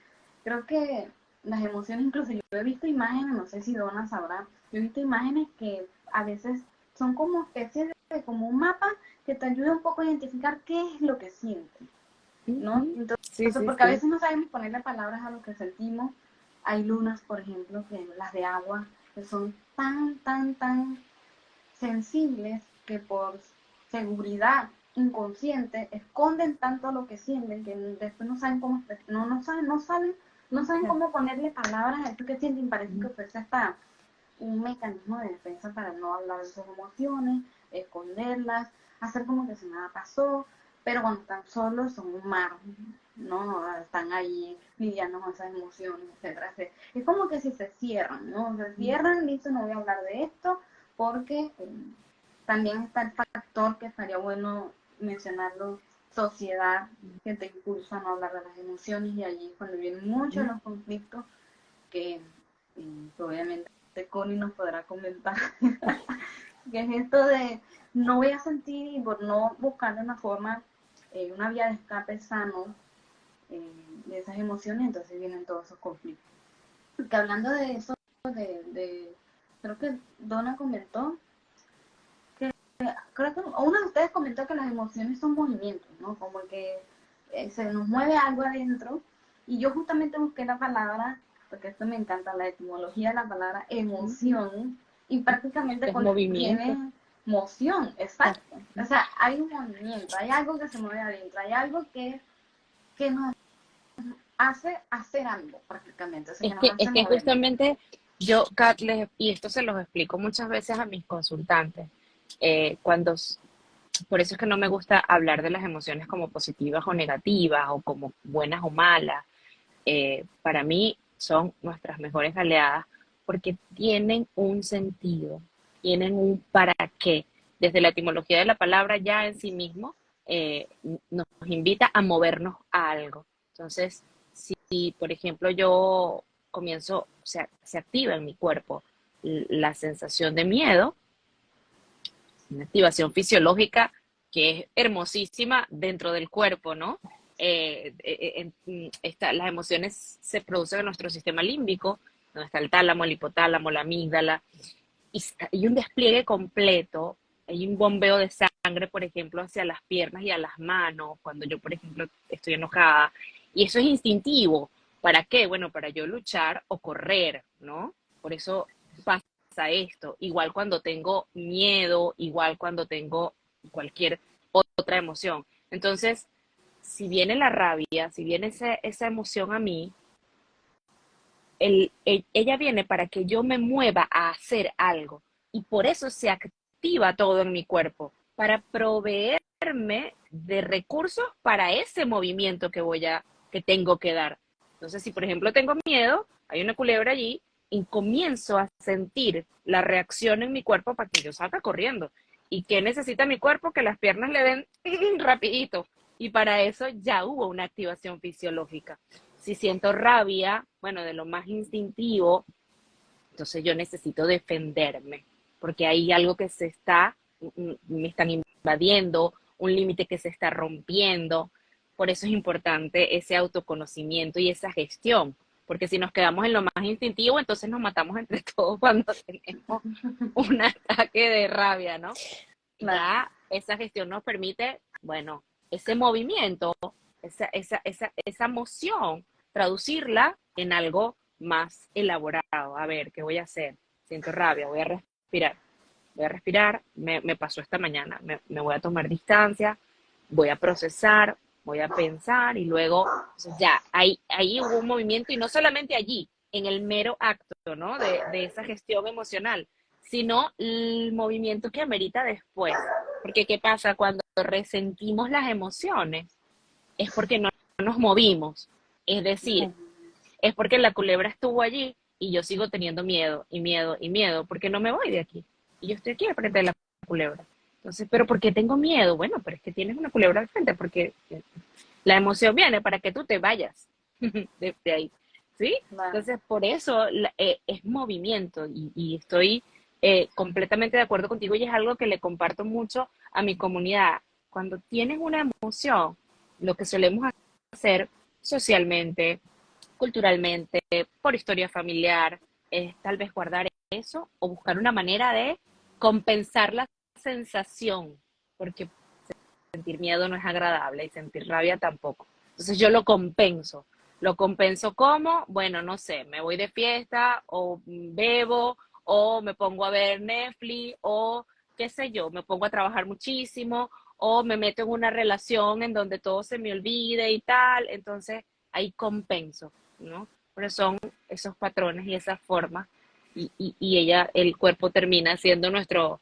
creo que las emociones, incluso yo he visto imágenes, no sé si Donna sabrá, yo he visto imágenes que a veces son como especies de como un mapa que te ayuda un poco a identificar qué es lo que sientes, ¿no? Sí, Entonces, sí, porque a sí. veces no sabemos ponerle palabras a lo que sentimos. Hay lunas, por ejemplo, que las de agua, que son tan sensibles que por seguridad inconsciente esconden tanto lo que sienten que después no saben cómo, no saben cómo ponerle palabras a eso que sienten. Parece que fuese hasta un mecanismo de defensa para no hablar de sus emociones, esconderlas, hacer como que si nada pasó, pero cuando están solos son un mar, ¿no? Están ahí lidiando con esas emociones, etcétera. Es como que si se cierran, ¿no? Se cierran, listo, no voy a hablar de esto, porque también está el factor que estaría bueno mencionarlo, sociedad, que te impulsa a no hablar de las emociones, y allí es cuando vienen muchos de los conflictos que obviamente Connie nos podrá comentar, que es esto de no voy a sentir y por no buscar una forma, una vía de escape sano de esas emociones, entonces vienen todos esos conflictos. Porque hablando de eso, creo que Donna comentó, creo que uno de ustedes comentó que las emociones son movimientos, ¿no? Como que se nos mueve algo adentro. Y yo justamente busqué la palabra, porque esto me encanta, la etimología de la palabra emoción, y prácticamente Es movimiento. contiene moción, exacto. O sea, hay un movimiento, hay algo que se mueve adentro, hay algo que nos hace hacer algo prácticamente, o sea, que nos hace Es que movernos. justamente yo, Kat, y esto se los explico muchas veces a mis consultantes, cuando, por eso es que no me gusta hablar de las emociones como positivas o negativas o como buenas o malas. Para mí son nuestras mejores aliadas porque tienen un sentido, tienen un para qué. Desde la etimología de la palabra ya en sí mismo nos invita a movernos a algo. Entonces, si por ejemplo yo se activa en mi cuerpo la sensación de miedo, una activación fisiológica que es hermosísima dentro del cuerpo, ¿no? Las emociones se producen en nuestro sistema límbico, donde está el tálamo, el hipotálamo, la amígdala, y hay un despliegue completo, hay un bombeo de sangre, por ejemplo, hacia las piernas y a las manos, cuando yo, por ejemplo, estoy enojada, y eso es instintivo. ¿Para qué? Bueno, para yo luchar o correr, ¿no? Por eso pasa esto. Igual cuando tengo miedo, igual cuando tengo cualquier otra emoción. Entonces, si viene la rabia, si viene esa emoción a mí, ella viene para que yo me mueva a hacer algo. Y por eso se activa todo en mi cuerpo, para proveerme de recursos para ese movimiento que tengo que dar. Entonces, si por ejemplo tengo miedo, hay una culebra allí, y comienzo a sentir la reacción en mi cuerpo para que yo salga corriendo. ¿Y qué necesita mi cuerpo? Que las piernas le den rapidito. Y para eso ya hubo una activación fisiológica. Si siento rabia, bueno, de lo más instintivo, entonces yo necesito defenderme, porque hay algo que me están invadiendo, un límite que se está rompiendo. Por eso es importante ese autoconocimiento y esa gestión, porque si nos quedamos en lo más instintivo, entonces nos matamos entre todos cuando tenemos un ataque de rabia, ¿no? Ya esa gestión nos permite, bueno, ese movimiento, esa emoción, traducirla en algo más elaborado. A ver, ¿qué voy a hacer? Siento rabia, voy a respirar, me pasó esta mañana, me voy a tomar distancia, voy a procesar, voy a pensar y luego, ya, ahí hubo un movimiento y no solamente allí, en el mero acto, ¿no? De esa gestión emocional, sino el movimiento que amerita después. Porque ¿qué pasa? Cuando resentimos las emociones, es porque no nos movimos. Es decir, es porque la culebra estuvo allí y yo sigo teniendo miedo y miedo y miedo, porque no me voy de aquí. Y yo estoy aquí al frente de la culebra. Entonces, ¿pero por qué tengo miedo? Bueno, pero es que tienes una culebra al frente, porque la emoción viene para que tú te vayas de ahí. ¿Sí? Entonces, por eso es movimiento y estoy completamente de acuerdo contigo y es algo que le comparto mucho a mi comunidad. Cuando tienes una emoción, lo que solemos hacer socialmente, culturalmente, por historia familiar, es tal vez guardar eso o buscar una manera de compensar la sensación, porque sentir miedo no es agradable y sentir rabia tampoco. Entonces yo lo compenso como, bueno, no sé, me voy de fiesta o bebo o me pongo a ver Netflix o qué sé yo, me pongo a trabajar muchísimo o me meto en una relación en donde todo se me olvide y tal, entonces ahí compenso, ¿no? Pero son esos patrones y esas formas y el cuerpo termina siendo nuestro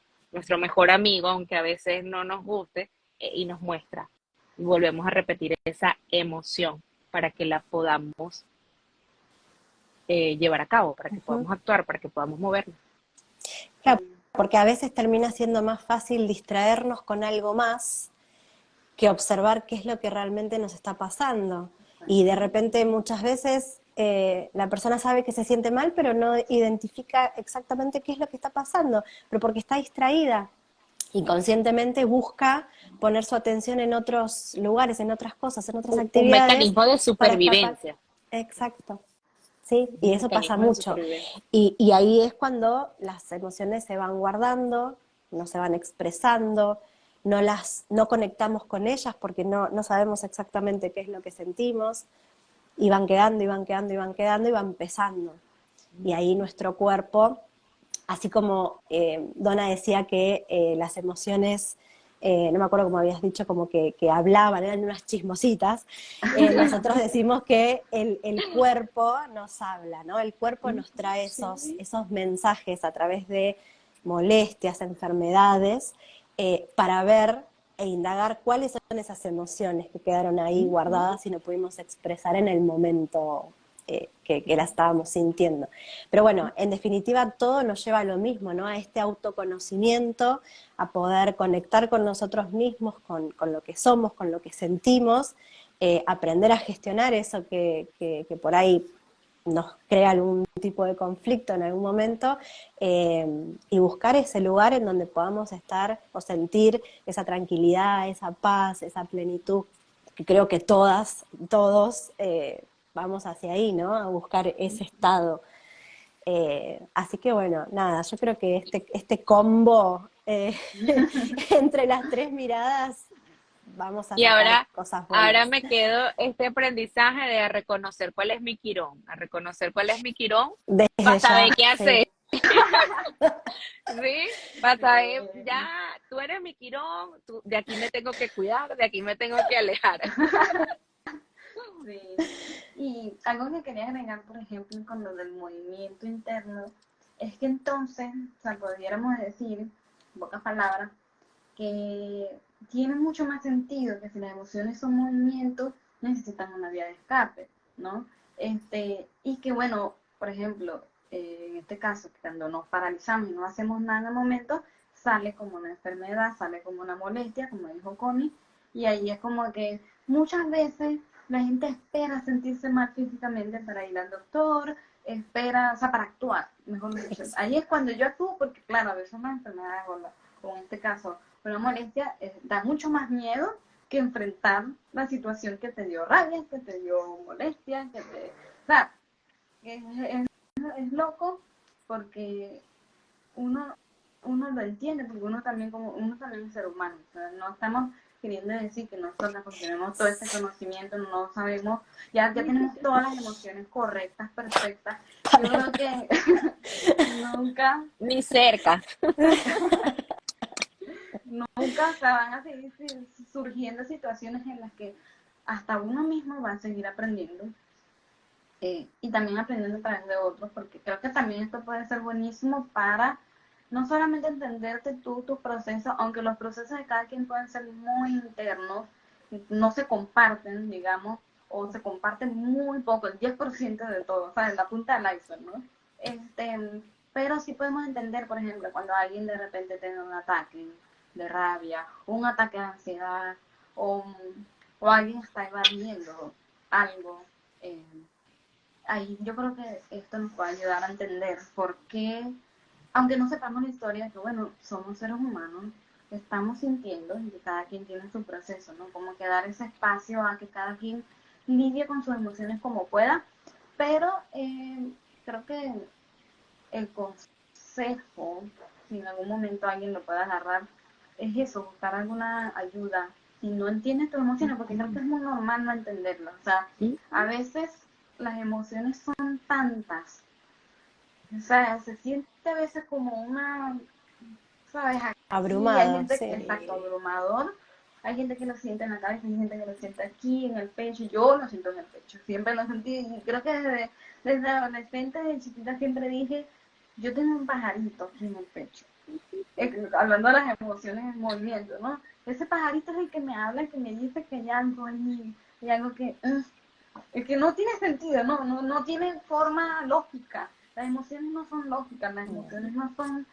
mejor amigo, aunque a veces no nos guste, y nos muestra. Y volvemos a repetir esa emoción para que la podamos llevar a cabo, para que podamos actuar, para que podamos movernos. Claro, porque a veces termina siendo más fácil distraernos con algo más que observar qué es lo que realmente nos está pasando. Y de repente muchas veces la persona sabe que se siente mal, pero no identifica exactamente qué es lo que está pasando, pero porque está distraída. Inconscientemente busca poner su atención en otros lugares, en otras cosas, en otras Un actividades. mecanismo de Para escapar. supervivencia. Exacto. Sí, y eso pasa Mecanismo de mucho. supervivencia. Y ahí es cuando las emociones se van guardando, no se van expresando, no conectamos con ellas porque no sabemos exactamente qué es lo que sentimos, y van quedando, y van quedando, y van quedando, y van pesando. Y ahí nuestro cuerpo, así como Donna decía que las emociones, no me acuerdo cómo habías dicho, como que hablaban, eran unas chismositas, nosotros decimos que el cuerpo nos habla, ¿no? El cuerpo nos trae esos mensajes a través de molestias, enfermedades, para ver e indagar cuáles son esas emociones que quedaron ahí guardadas y no pudimos expresar en el momento que la estábamos sintiendo. Pero bueno, en definitiva todo nos lleva a lo mismo, ¿no? A este autoconocimiento, a poder conectar con nosotros mismos, con lo que somos, con lo que sentimos, aprender a gestionar eso que por ahí nos crea algún tipo de conflicto en algún momento, y buscar ese lugar en donde podamos estar o sentir esa tranquilidad, esa paz, esa plenitud, que creo que todos vamos hacia ahí, ¿no? A buscar ese estado. Así que bueno, nada, yo creo que este combo entre las tres miradas vamos a Y sacar ahora, cosas ahora buenas. me quedo este aprendizaje de reconocer cuál es mi quirón, a reconocer cuál es mi quirón Desde para ya, saber qué sí. hacer, ¿sí? Para saber, ya, Sí. tú eres mi quirón, de aquí me tengo que cuidar, de aquí me tengo que alejar. Sí. Y algo que quería agregar, por ejemplo, con lo del movimiento interno, es que entonces, o sea, pudiéramos decir, en pocas palabras, que tiene mucho más sentido que si las emociones son movimientos, necesitan una vía de escape, ¿no? Y que bueno, por ejemplo, en este caso, cuando nos paralizamos y no hacemos nada en el momento, sale como una enfermedad, sale como una molestia, como dijo Connie, y ahí es como que muchas veces la gente espera sentirse mal físicamente para ir al doctor, espera, o sea, para actuar, mejor dicho. Ahí es cuando yo actúo porque, claro, a veces las enfermedades o en este caso una molestia, da mucho más miedo que enfrentar la situación que te dio rabia, que te dio molestia, que te... O sea, es loco porque uno, uno lo entiende, porque uno también es ser humano. O sea, no estamos queriendo decir que nosotros porque tenemos todo este conocimiento, no sabemos, ya tenemos todas las emociones correctas, perfectas. Yo creo que nunca Ni cerca. nunca, o sea, van a seguir surgiendo situaciones en las que hasta uno mismo va a seguir aprendiendo, y también aprendiendo a través de otros, porque creo que también esto puede ser buenísimo para no solamente entenderte tú, tus procesos, aunque los procesos de cada quien pueden ser muy internos, no se comparten, digamos, o se comparten muy poco, el 10% de todo, o sea, en la punta del iceberg, ¿no? Pero sí podemos entender, por ejemplo, cuando alguien de repente tiene un ataque de rabia, un ataque de ansiedad, o, o alguien está evadiendo algo. eh, Ahí yo creo que esto nos puede ayudar a entender por qué, aunque no sepamos la historia, que bueno, somos seres humanos, estamos sintiendo y que cada quien tiene su proceso, ¿no? Como que dar ese espacio a que cada quien lidie con sus emociones como pueda, pero creo que el consejo, si en algún momento alguien lo puede agarrar, es eso, buscar alguna ayuda. Si no entiendes tus emociones, porque creo que es muy normal no entenderlas. O sea, a veces las emociones son tantas. O sea, se siente a veces como una, ¿sabes? Aquí hay Abrumado, gente, sí. exacto, abrumador. Hay gente que lo siente en la cabeza, hay gente que lo siente aquí, en el pecho. Yo lo siento en el pecho, siempre lo sentí. Y creo que desde adolescente, de chiquita, siempre dije, yo tengo un pajarito aquí en el pecho. Hablando de las emociones en movimiento, ¿no? Ese pajarito es el que me habla, el que me dice que hay algo ahí, hay algo que... es que no tiene sentido, no tiene forma lógica. Las emociones no son lógicas, las emociones no son,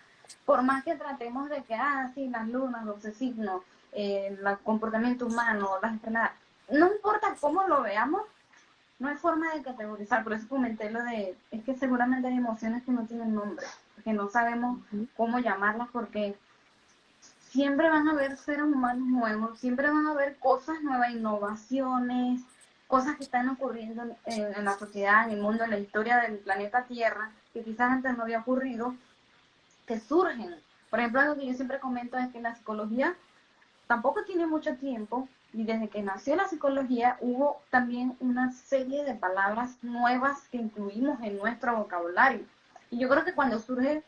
por más que tratemos de que, sí, las lunas, los signos, el comportamiento humano, las enfermedades, no importa cómo lo veamos, no hay forma de categorizar. Por eso comenté lo de, es que seguramente hay emociones que no tienen nombre, que no sabemos cómo llamarlas, porque siempre van a haber seres humanos nuevos, siempre van a haber cosas nuevas, innovaciones, cosas que están ocurriendo en la sociedad, en el mundo, en la historia del planeta Tierra, que quizás antes no había ocurrido, que surgen. Por ejemplo, algo que yo siempre comento es que la psicología tampoco tiene mucho tiempo y desde que nació la psicología hubo también una serie de palabras nuevas que incluimos en nuestro vocabulario. Y yo creo que cuando surge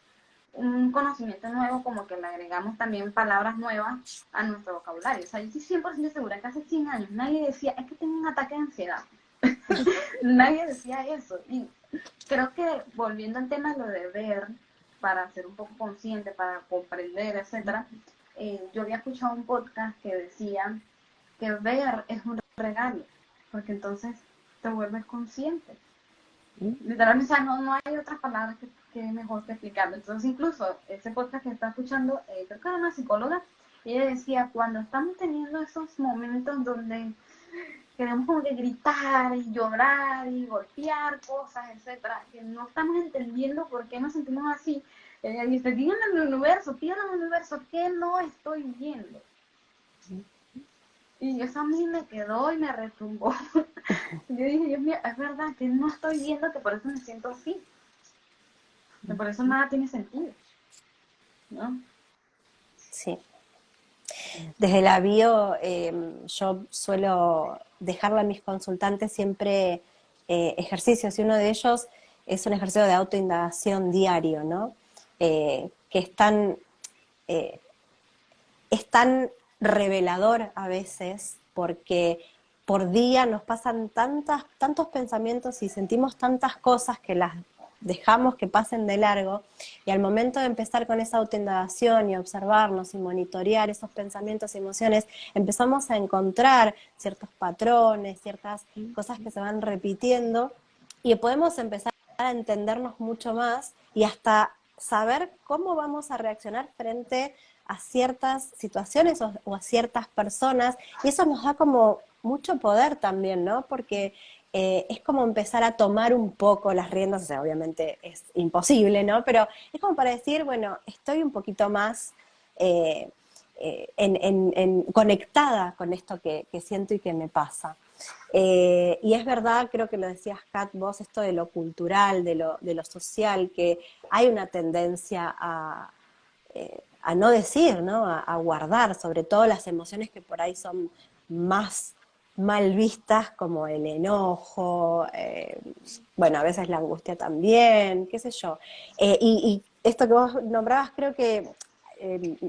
un conocimiento nuevo, como que le agregamos también palabras nuevas a nuestro vocabulario. O sea, yo estoy 100% segura que hace 100 años nadie decía, es que tengo un ataque de ansiedad. Nadie decía eso. Y creo que volviendo al tema de lo de ver, para ser un poco consciente, para comprender, etcétera, yo había escuchado un podcast que decía que ver es un regalo, porque entonces te vuelves consciente. Literalmente, o sea, no hay otras palabras que es mejor que explicarlo. Entonces, incluso ese podcast que está escuchando, creo que era una psicóloga, y ella decía, cuando estamos teniendo esos momentos donde queremos como que gritar y llorar y golpear cosas, etcétera, que no estamos entendiendo por qué nos sentimos así. Ella dice, díganme al universo, pídanme al universo, ¿qué no estoy viendo? Y eso a mí me quedó y me retumbó. Yo dije, Dios mío, es verdad que no estoy viendo, que por eso me siento así. Que por eso nada tiene sentido, ¿no? Sí. Desde la bio, yo suelo dejarle a mis consultantes siempre ejercicios, y uno de ellos es un ejercicio de autoindagación diario, ¿no? Que eh, es tan revelador a veces, porque por día nos pasan tantos pensamientos y sentimos tantas cosas que las dejamos que pasen de largo, y al momento de empezar con esa autoindagación y observarnos y monitorear esos pensamientos y emociones, empezamos a encontrar ciertos patrones, ciertas cosas que se van repitiendo, y podemos empezar a entendernos mucho más y hasta saber cómo vamos a reaccionar frente a ciertas situaciones o a ciertas personas, y eso nos da como mucho poder también, ¿no? Porque es como empezar a tomar un poco las riendas, o sea, obviamente es imposible, ¿no? Pero es como para decir, bueno, estoy un poquito más eh, conectada con esto que siento y que me pasa. Y es verdad, creo que lo decías, Kat, vos, esto de lo cultural, de lo social, que hay una tendencia a no decir, ¿no? A guardar, sobre todo las emociones que por ahí son más mal vistas, como el enojo, bueno, a veces la angustia también, qué sé yo. Y esto que vos nombrabas, creo que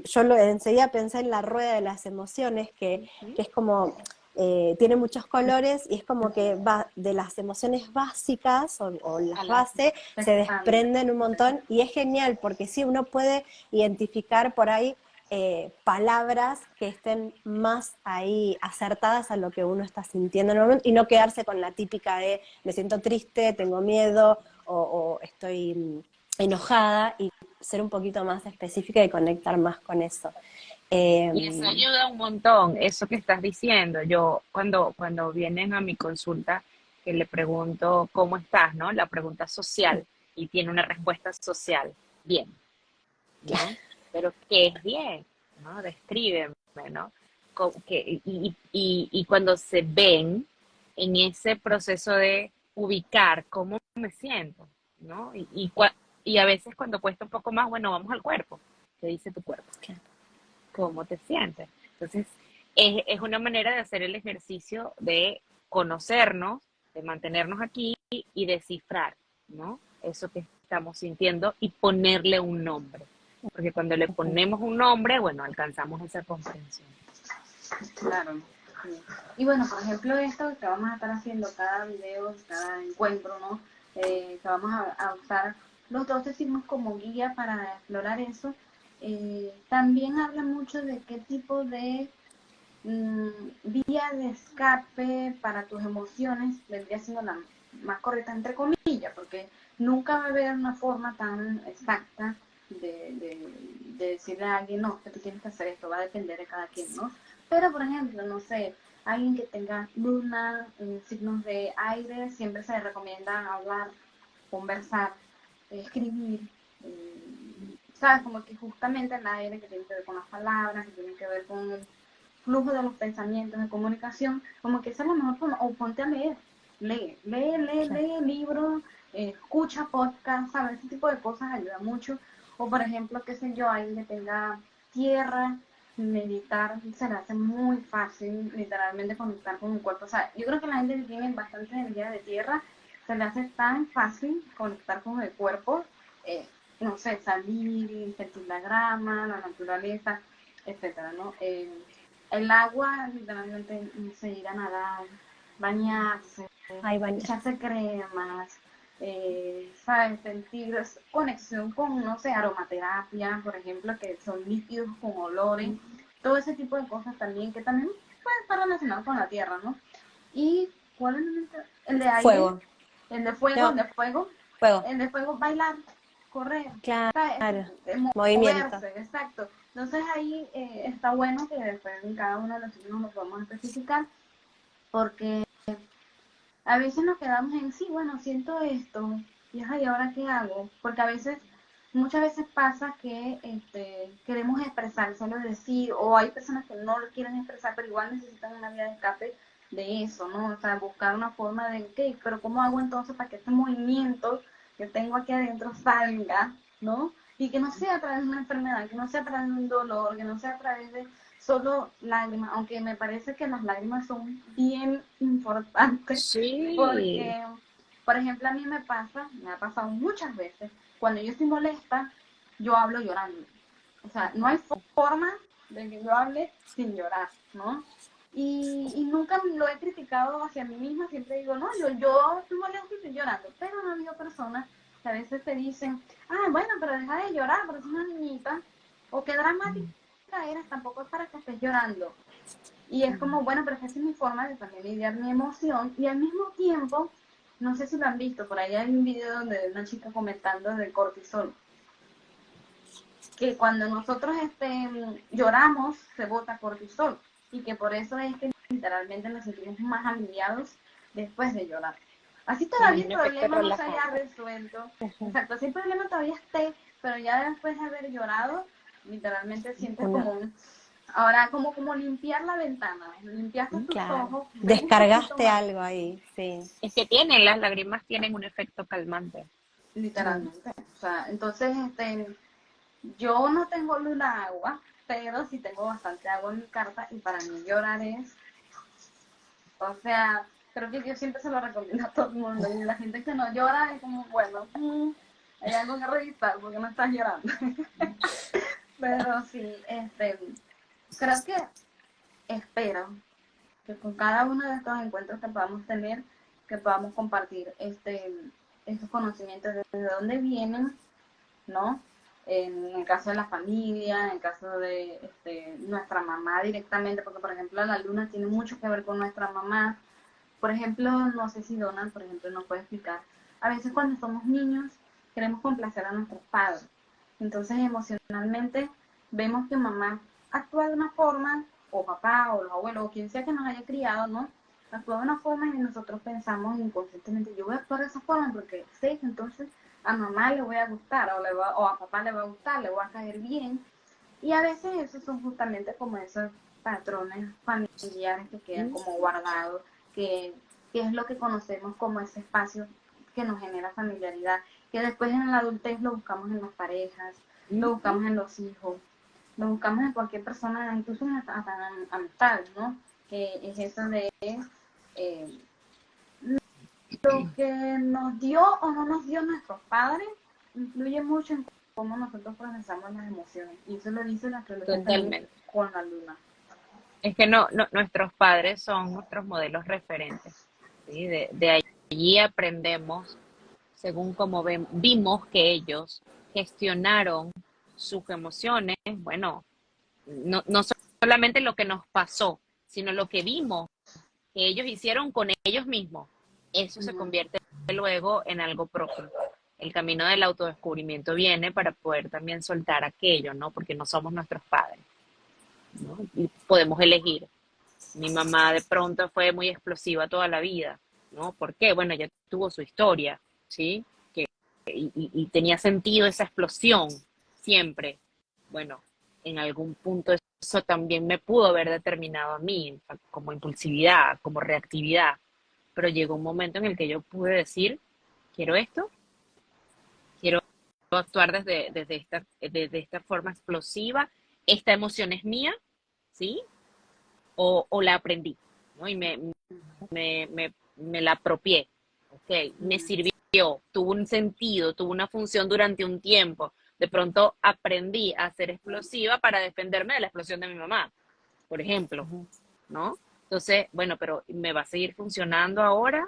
yo enseguida pensé en la rueda de las emociones, que es como, tiene muchos colores, y es como que va de las emociones básicas o las bases, se desprenden un montón, y es genial porque sí, uno puede identificar por ahí palabras que estén más ahí acertadas a lo que uno está sintiendo en el momento, y no quedarse con la típica de me siento triste, tengo miedo o estoy enojada, y ser un poquito más específica y conectar más con eso. Y eso Eh, ayuda un montón, eso que estás diciendo. Yo cuando vienen a mi consulta, que le pregunto cómo estás, ¿no? La pregunta social, y tiene una respuesta social, bien, ¿no? Pero ¿qué es bien? ¿No? Descríbeme, ¿no? Y cuando se ven en ese proceso de ubicar cómo me siento, ¿no? Y a veces cuando cuesta un poco más, bueno, vamos al cuerpo. ¿Qué dice tu cuerpo? Cómo te sientes. Entonces, es una manera de hacer el ejercicio de conocernos, de mantenernos aquí y descifrar, ¿no? Eso que estamos sintiendo y ponerle un nombre. Porque cuando le ponemos un nombre, bueno, alcanzamos esa comprensión. Claro. Sí. Y bueno, por ejemplo, esto que vamos a estar haciendo cada video, cada encuentro, ¿no? Que vamos a usar los 12 signos como guía para explorar eso. También habla mucho de qué tipo de vía de escape para tus emociones vendría siendo la más correcta, entre comillas, porque nunca va a haber una forma tan exacta de decirle a alguien, no, que tú tienes que hacer esto, va a depender de cada quien, ¿no? Pero, por ejemplo, no sé, alguien que tenga luna, signos de aire, siempre se le recomienda hablar, conversar, escribir, ¿sabes? Como que justamente el aire que tiene que ver con las palabras, que tiene que ver con el flujo de los pensamientos, de comunicación, como que esa es la mejor forma, o ponte a leer, lee libros, escucha podcast, ¿sabes? Ese tipo de cosas ayuda mucho, o por ejemplo, qué sé yo, alguien que tenga tierra, meditar, se le hace muy fácil, literalmente conectar con el cuerpo, o sea, yo creo que la gente que tiene bastante energía de tierra, se le hace tan fácil conectar con el cuerpo, no sé, salir, sentir la grama, la naturaleza, etcétera, ¿no? El agua, literalmente, se ir a nadar, bañarse, Ay, bañar. echarse cremas, ¿sabes? Sentir conexión con, no sé, aromaterapia, por ejemplo, que son líquidos con olores, todo ese tipo de cosas también, que también pueden estar relacionados con la tierra, ¿no? Y, ¿cuál es el de aire? Fuego. El de fuego, el No, de fuego, fuego. el de fuego, bailar, correr, ¿sabes? Claro. Movimiento. Moverse, exacto. Entonces ahí está bueno que después en cada uno de los signos nos vamos a especificar. porque a veces nos quedamos en sí, bueno, siento esto, y ay, ¿ahora qué hago? Porque a veces, muchas veces pasa que queremos expresárselo, decir, o hay personas que no lo quieren expresar, pero igual necesitan una vía de escape de eso, ¿no? O sea, buscar una forma de, ok, pero ¿cómo hago entonces para que este movimiento que tengo aquí adentro salga, ¿no? Y que no sea a través de una enfermedad, que no sea a través de un dolor, que no sea a través de solo lágrimas, aunque me parece que las lágrimas son bien importantes, Sí, porque, por ejemplo, a mí me ha pasado muchas veces, cuando yo estoy molesta, yo hablo llorando. O sea, no hay forma de que yo hable sin llorar, ¿no? Y nunca lo he criticado hacia mí misma, siempre digo, no, yo estoy molesta y estoy llorando, pero no ha habido personas que a veces te dicen, ah, bueno, pero deja de llorar, pero es una niñita, o qué dramática eres, tampoco es para que estés llorando. Y es como, bueno, pero esa es mi forma de también lidiar mi emoción, y al mismo tiempo, no sé si lo han visto, por ahí hay un video donde una chica comentando del cortisol, que cuando nosotros lloramos se bota cortisol y que por eso es que literalmente nos sentimos más aliviados después de llorar. Así es todavía un el efecto problema no se haya relajante. resuelto, exacto, así el problema todavía esté, pero ya después de haber llorado, literalmente sientes Una, como ahora como limpiar la ventana, limpiaste tus claro. ojos, ves un poquito Descargaste más, algo ahí, sí. Es que tienen, las lágrimas tienen un efecto calmante. Mm. literalmente. O sea, entonces, yo no tengo luna agua, pero sí tengo bastante agua en mi carta y para mí llorar es, o sea, creo que yo siempre se lo recomiendo a todo el mundo y la gente que no llora es como, bueno, hay algo que revisar porque no estás llorando. Pero sí, creo que espero que con cada uno de estos encuentros que podamos tener, que podamos compartir estos conocimientos de dónde vienen, ¿no? En el caso de la familia, en el caso de nuestra mamá directamente, porque por ejemplo la luna tiene mucho que ver con nuestra mamá. Por ejemplo, no sé si Donald, por ejemplo, nos puede explicar. A veces cuando somos niños queremos complacer a nuestros padres. Entonces emocionalmente vemos que mamá actúa de una forma, o papá, o los abuelos, o quien sea que nos haya criado, ¿no? Actúa de una forma y nosotros pensamos inconscientemente, yo voy a actuar de esa forma porque sé que entonces a mamá le voy a gustar, o a papá le va a gustar, le voy a caer bien. Y a veces esos son justamente como esos patrones familiares que quedan como guardados, que, que es lo que conocemos como ese espacio que nos genera familiaridad, que después en la adultez lo buscamos en las parejas, lo buscamos en los hijos, lo buscamos en cualquier persona, incluso en hasta amistades, ¿no? Que es eso de eh, lo que nos dio o no nos dio nuestros padres influye mucho en cómo nosotros procesamos las emociones. Y eso lo dice la astrología también Totalmente. con la luna. Es que nuestros padres son nuestros modelos referentes, ¿sí? De allí aprendemos, según como vimos que ellos gestionaron sus emociones, bueno, no solamente lo que nos pasó, sino lo que vimos que ellos hicieron con ellos mismos. Eso se Ujú. convierte luego en algo propio. El camino del autodescubrimiento viene para poder también soltar aquello, ¿no? Porque no somos nuestros padres, ¿no? Y podemos elegir. Mi mamá de pronto fue muy explosiva toda la vida, ¿no? ¿Por qué? Bueno, ella tuvo su historia, ¿sí? Y tenía sentido esa explosión siempre. Bueno, en algún punto eso también me pudo haber determinado a mí como impulsividad, como reactividad, pero llegó un momento en el que yo pude decir, quiero esto, quiero actuar desde esta forma explosiva, esta emoción es mía, ¿sí? O la aprendí, ¿no? Y me la apropié, ¿ok? Me Ujú. sirvió, tuvo un sentido, tuvo una función durante un tiempo. De pronto aprendí a ser explosiva para defenderme de la explosión de mi mamá, por ejemplo, ¿no? Entonces, bueno, pero ¿me va a seguir funcionando ahora?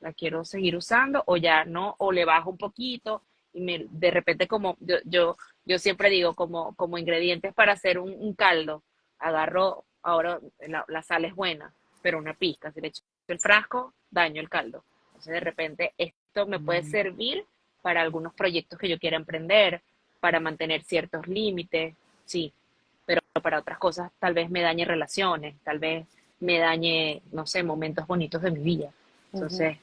¿La quiero seguir usando o ya no? ¿O le bajo un poquito? Y de repente como yo siempre digo, como ingredientes para hacer un caldo, agarro, ahora la sal es buena, pero una pizca, si le echo el frasco, daño el caldo. Entonces de repente esto me puede servir para algunos proyectos que yo quiera emprender, para mantener ciertos límites, sí, pero para otras cosas tal vez me dañe relaciones, tal vez me dañe, no sé, momentos bonitos de mi vida. Ujú. Entonces,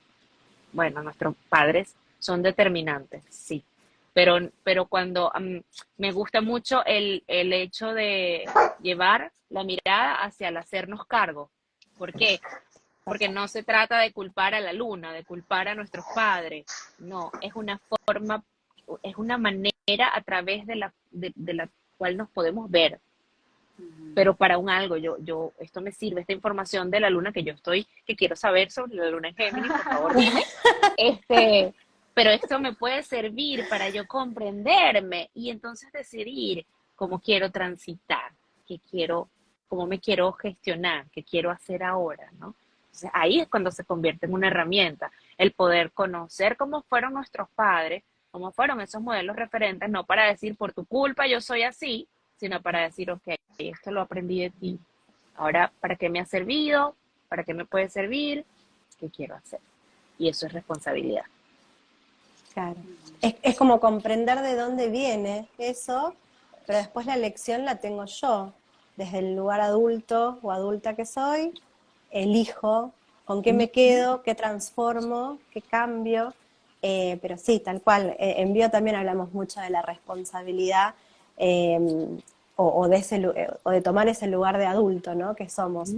bueno, nuestros padres son determinantes, sí. Pero cuando me gusta mucho el hecho de llevar la mirada hacia el hacernos cargo. ¿Por qué? Porque no se trata de culpar a la luna, de culpar a nuestros padres. No, es una forma, es una manera a través de la cual nos podemos ver, pero para un algo, esto me sirve, esta información de la luna que quiero saber sobre la luna en Géminis, por favor dime, este, pero esto me puede servir para yo comprenderme y entonces decidir cómo quiero transitar, qué quiero, cómo me quiero gestionar, qué quiero hacer ahora, ¿no? Entonces ahí es cuando se convierte en una herramienta, el poder conocer cómo fueron nuestros padres, cómo fueron esos modelos referentes, no para decir por tu culpa yo soy así, sino para decir, ok, esto lo aprendí de ti. Ahora, ¿para qué me ha servido? ¿Para qué me puede servir? ¿Qué quiero hacer? Y eso es responsabilidad. Claro. Es como comprender de dónde viene eso, pero después la elección la tengo yo, desde el lugar adulto o adulta que soy, elijo con qué me quedo, qué transformo, qué cambio, pero sí, tal cual, en Bio también hablamos mucho de la responsabilidad eh, o de tomar ese lugar de adulto, ¿no? Que somos,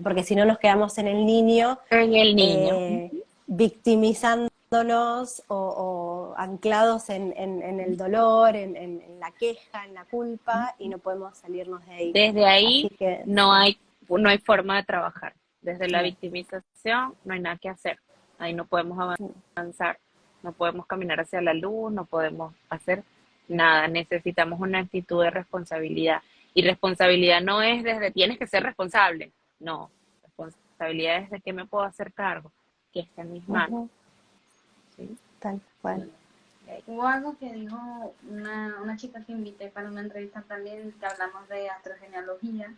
porque si no nos quedamos en el niño En el niño. eh, victimizándonos o anclados en el dolor, en la queja, en la culpa, y no podemos salirnos de ahí. Desde Así ahí que no sí, no hay forma de trabajar. Desde la no. victimización no hay nada que hacer. Ahí no podemos avanzar, no podemos caminar hacia la luz, no podemos hacer nada. Necesitamos una actitud de responsabilidad. Y responsabilidad no es desde tienes que ser responsable. No, responsabilidad es de qué me puedo hacer cargo, que está en mis manos. Ujú, ¿Sí? tal cual. Hubo algo que dijo una chica que invité para una entrevista también, que hablamos de astrogenealogía,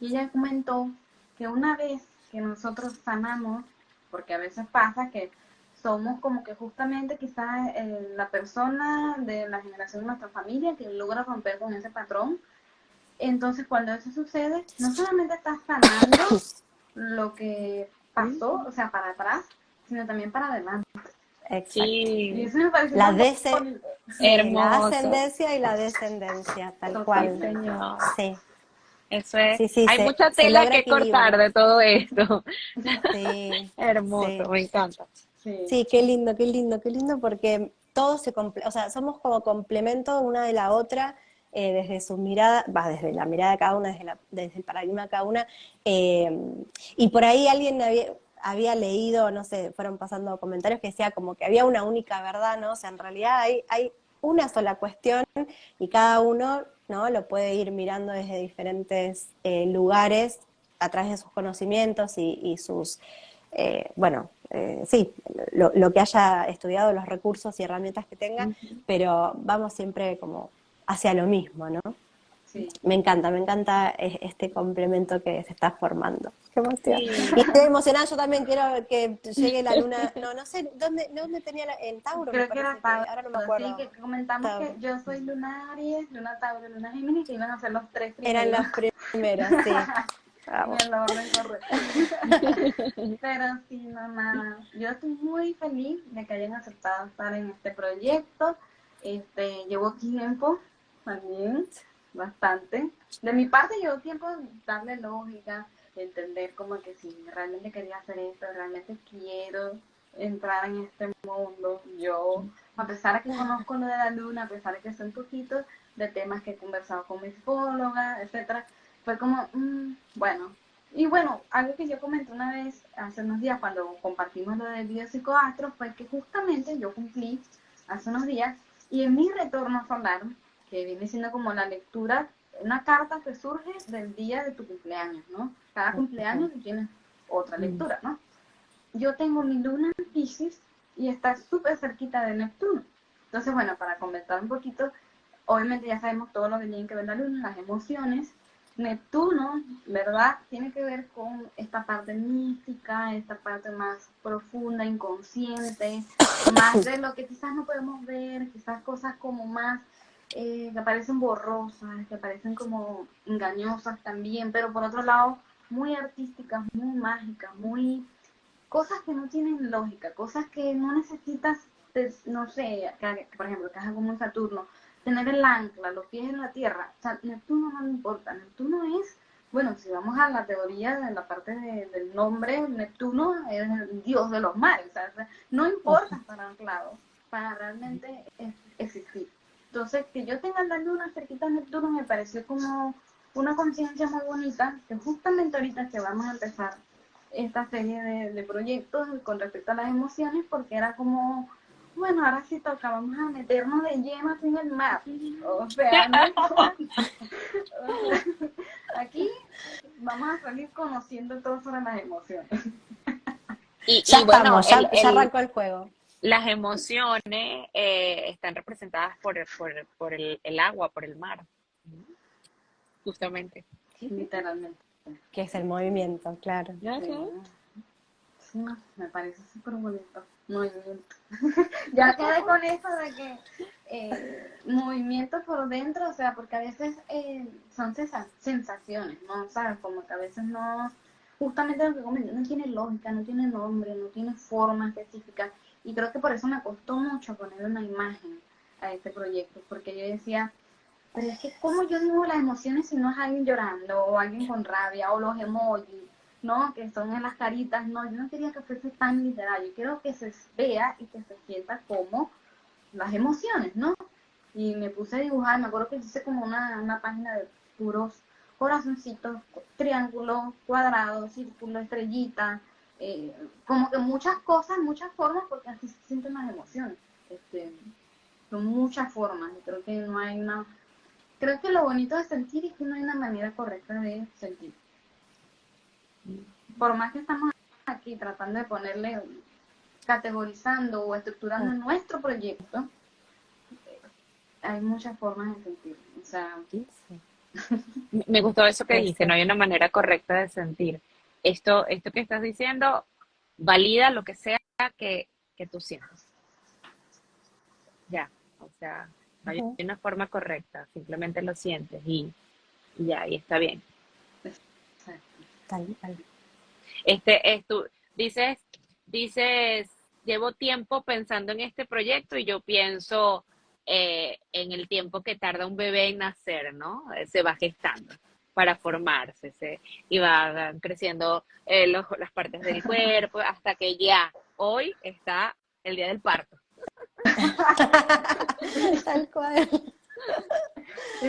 y ella comentó que una vez que nosotros sanamos, porque a veces pasa que somos como que justamente quizás la persona de la generación de nuestra familia que logra romper con ese patrón, entonces cuando eso sucede, no solamente estás sanando lo que pasó, o sea, para atrás, sino también para adelante. Exacto. Y Sí, eso me pareció La tan dese- bonito. sí, la hermoso. ascendencia y la descendencia, tal Sí, cual. Totalmente. señor. Sí, Eso es. sí, sí, Hay mucha se tela logra que cortar equilibrio. de todo esto. Sí, Hermoso, sí. me encanta. Sí. Sí, qué lindo, qué lindo, qué lindo, porque todos o sea, somos como complemento una de la otra, desde su mirada, va, desde la mirada de cada una, desde el paradigma de cada una, eh, y por ahí alguien había leído, no sé, fueron pasando comentarios que decía como que había una única verdad, ¿no? O sea, en realidad hay una sola cuestión y cada uno, ¿no? Lo puede ir mirando desde diferentes lugares a través de sus conocimientos y sus bueno, sí, lo que haya estudiado, los recursos y herramientas que tenga, pero vamos siempre como hacia lo mismo, ¿no? Sí. Me encanta este complemento que se está formando. Qué emoción. Y Sí. estoy emocionada, yo también quiero que llegue la luna, no sé, ¿dónde tenía en Tauro me Creo que era parece que, Tauro. ahora no me Sí, acuerdo. que comentamos Tauro. que yo soy Luna Aries, Luna Tauro, Luna Géminis, que iban a ser los tres Eran primeros los primeros, sí. en Bravo. el orden correcto. Pero sí, no, nada. Yo estoy muy feliz de que hayan aceptado estar en este proyecto. Llevo tiempo también, bastante. De mi parte llevo tiempo darle lógica, entender como que si realmente quería hacer esto, realmente quiero entrar en este mundo. Yo, a pesar de que conozco lo de la luna, a pesar de que sé un poquito de temas que he conversado con mi psicóloga, etcétera, fue como, bueno. Y bueno, algo que yo comenté una vez, hace unos días, cuando compartimos lo del biopsicoastro, fue que justamente yo cumplí hace unos días, y en mi retorno solar, que viene siendo como la lectura, una carta que surge del día de tu cumpleaños, ¿no? Cada cumpleaños tú tienes otra lectura, ¿no? Yo tengo mi luna en Piscis y está súper cerquita de Neptuno. Entonces, bueno, para comentar un poquito, obviamente ya sabemos todo lo que tiene que ver la luna, las emociones. Neptuno, ¿verdad? Tiene que ver con esta parte mística, esta parte más profunda, inconsciente, más de lo que quizás no podemos ver, quizás cosas como más que parecen borrosas, que parecen como engañosas también, pero por otro lado muy artísticas, muy mágicas, muy cosas que no tienen lógica, cosas que no necesitas, no sé, por ejemplo, que es como un Saturno, tener el ancla, los pies en la tierra. O sea, Neptuno no le importa, Neptuno es, bueno, si vamos a la teoría de la parte del nombre, Neptuno es el dios de los mares, o sea, no importa estar anclado para realmente existir. Entonces, que yo tenga la luna cerquita a Neptuno me pareció como una conciencia muy bonita, que justamente ahorita que vamos a empezar esta serie de proyectos con respecto a las emociones, porque era como, bueno, ahora sí toca, vamos a meternos de lleno así en el mar. O sea, no importa. O sea, aquí vamos a salir conociendo todo sobre las emociones. Ya Y bueno, estamos, ya arrancó el juego. las emociones están representadas por el agua, por el mar, justamente. Literalmente. Que es el movimiento, claro. Sí, me parece súper bonito. Movimiento. Ya quedé con eso de que movimiento por dentro, o sea, porque a veces son sensaciones, ¿no? ¿Sabes? Como que a veces no, justamente lo que comenté, no tiene lógica, no tiene nombre, no tiene forma específica. Y creo que por eso me costó mucho poner una imagen a este proyecto, porque yo decía, pero es que ¿cómo yo dibujo las emociones si no es alguien llorando o alguien con rabia o los emojis, ¿no? Que son en las caritas. No, yo no quería que fuese tan literal. Yo quiero que se vea y que se sienta como las emociones, ¿no? Y me puse a dibujar, me acuerdo que hice como una página de puros corazoncitos, triángulos, cuadrados, círculos, estrellitas, como que muchas cosas, muchas formas, porque así se sienten las emociones. Son muchas formas, y creo que no hay una... Creo que lo bonito de sentir es que no hay una manera correcta de sentir. Por más que estamos aquí tratando de ponerle, categorizando o estructurando nuestro proyecto, hay muchas formas de sentir. O sea, Me gustó eso que dijiste, no hay una manera correcta de sentir. Esto que estás diciendo valida lo que sea que tú sientes. Ya, o sea, no hay una forma correcta, simplemente lo sientes y ya, y está bien. Tal. Tú dices, llevo tiempo pensando en este proyecto y yo pienso en el tiempo que tarda un bebé en nacer, ¿no? Se va gestando para formarse, y va creciendo las partes del cuerpo hasta que ya hoy está el día del parto. Tal cual.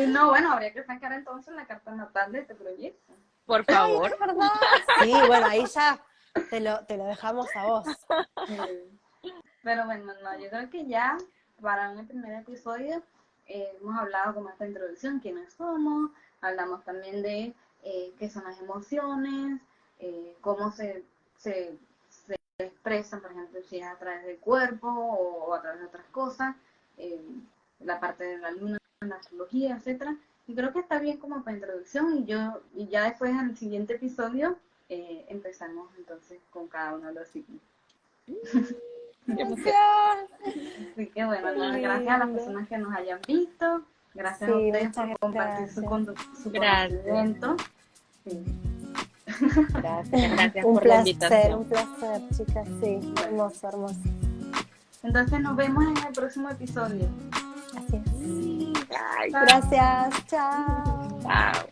no, bueno, habría que sacar entonces la carta natal de este proyecto. Por favor. Ay, es verdad. Sí, bueno, ahí ya te lo dejamos a vos. Pero bueno, no, yo creo que ya para un primer episodio hemos hablado como esta introducción, quiénes somos, hablamos también de qué son las emociones, cómo se expresan, por ejemplo, si es a través del cuerpo o a través de otras cosas, la parte de la luna, la astrología, etcétera. Y creo que está bien como para introducción y ya después en el siguiente episodio empezamos entonces con cada uno de los signos. Gracias. Así que bueno, gracias a las personas que nos hayan visto, gracias a Sí, ustedes muchas por compartir su Gracias. conocimiento. Sí. Gracias por la invitación. Un placer, chicas, sí, hermoso. Entonces nos vemos en el próximo episodio. Así es. Ay, Gracias, chao. chao.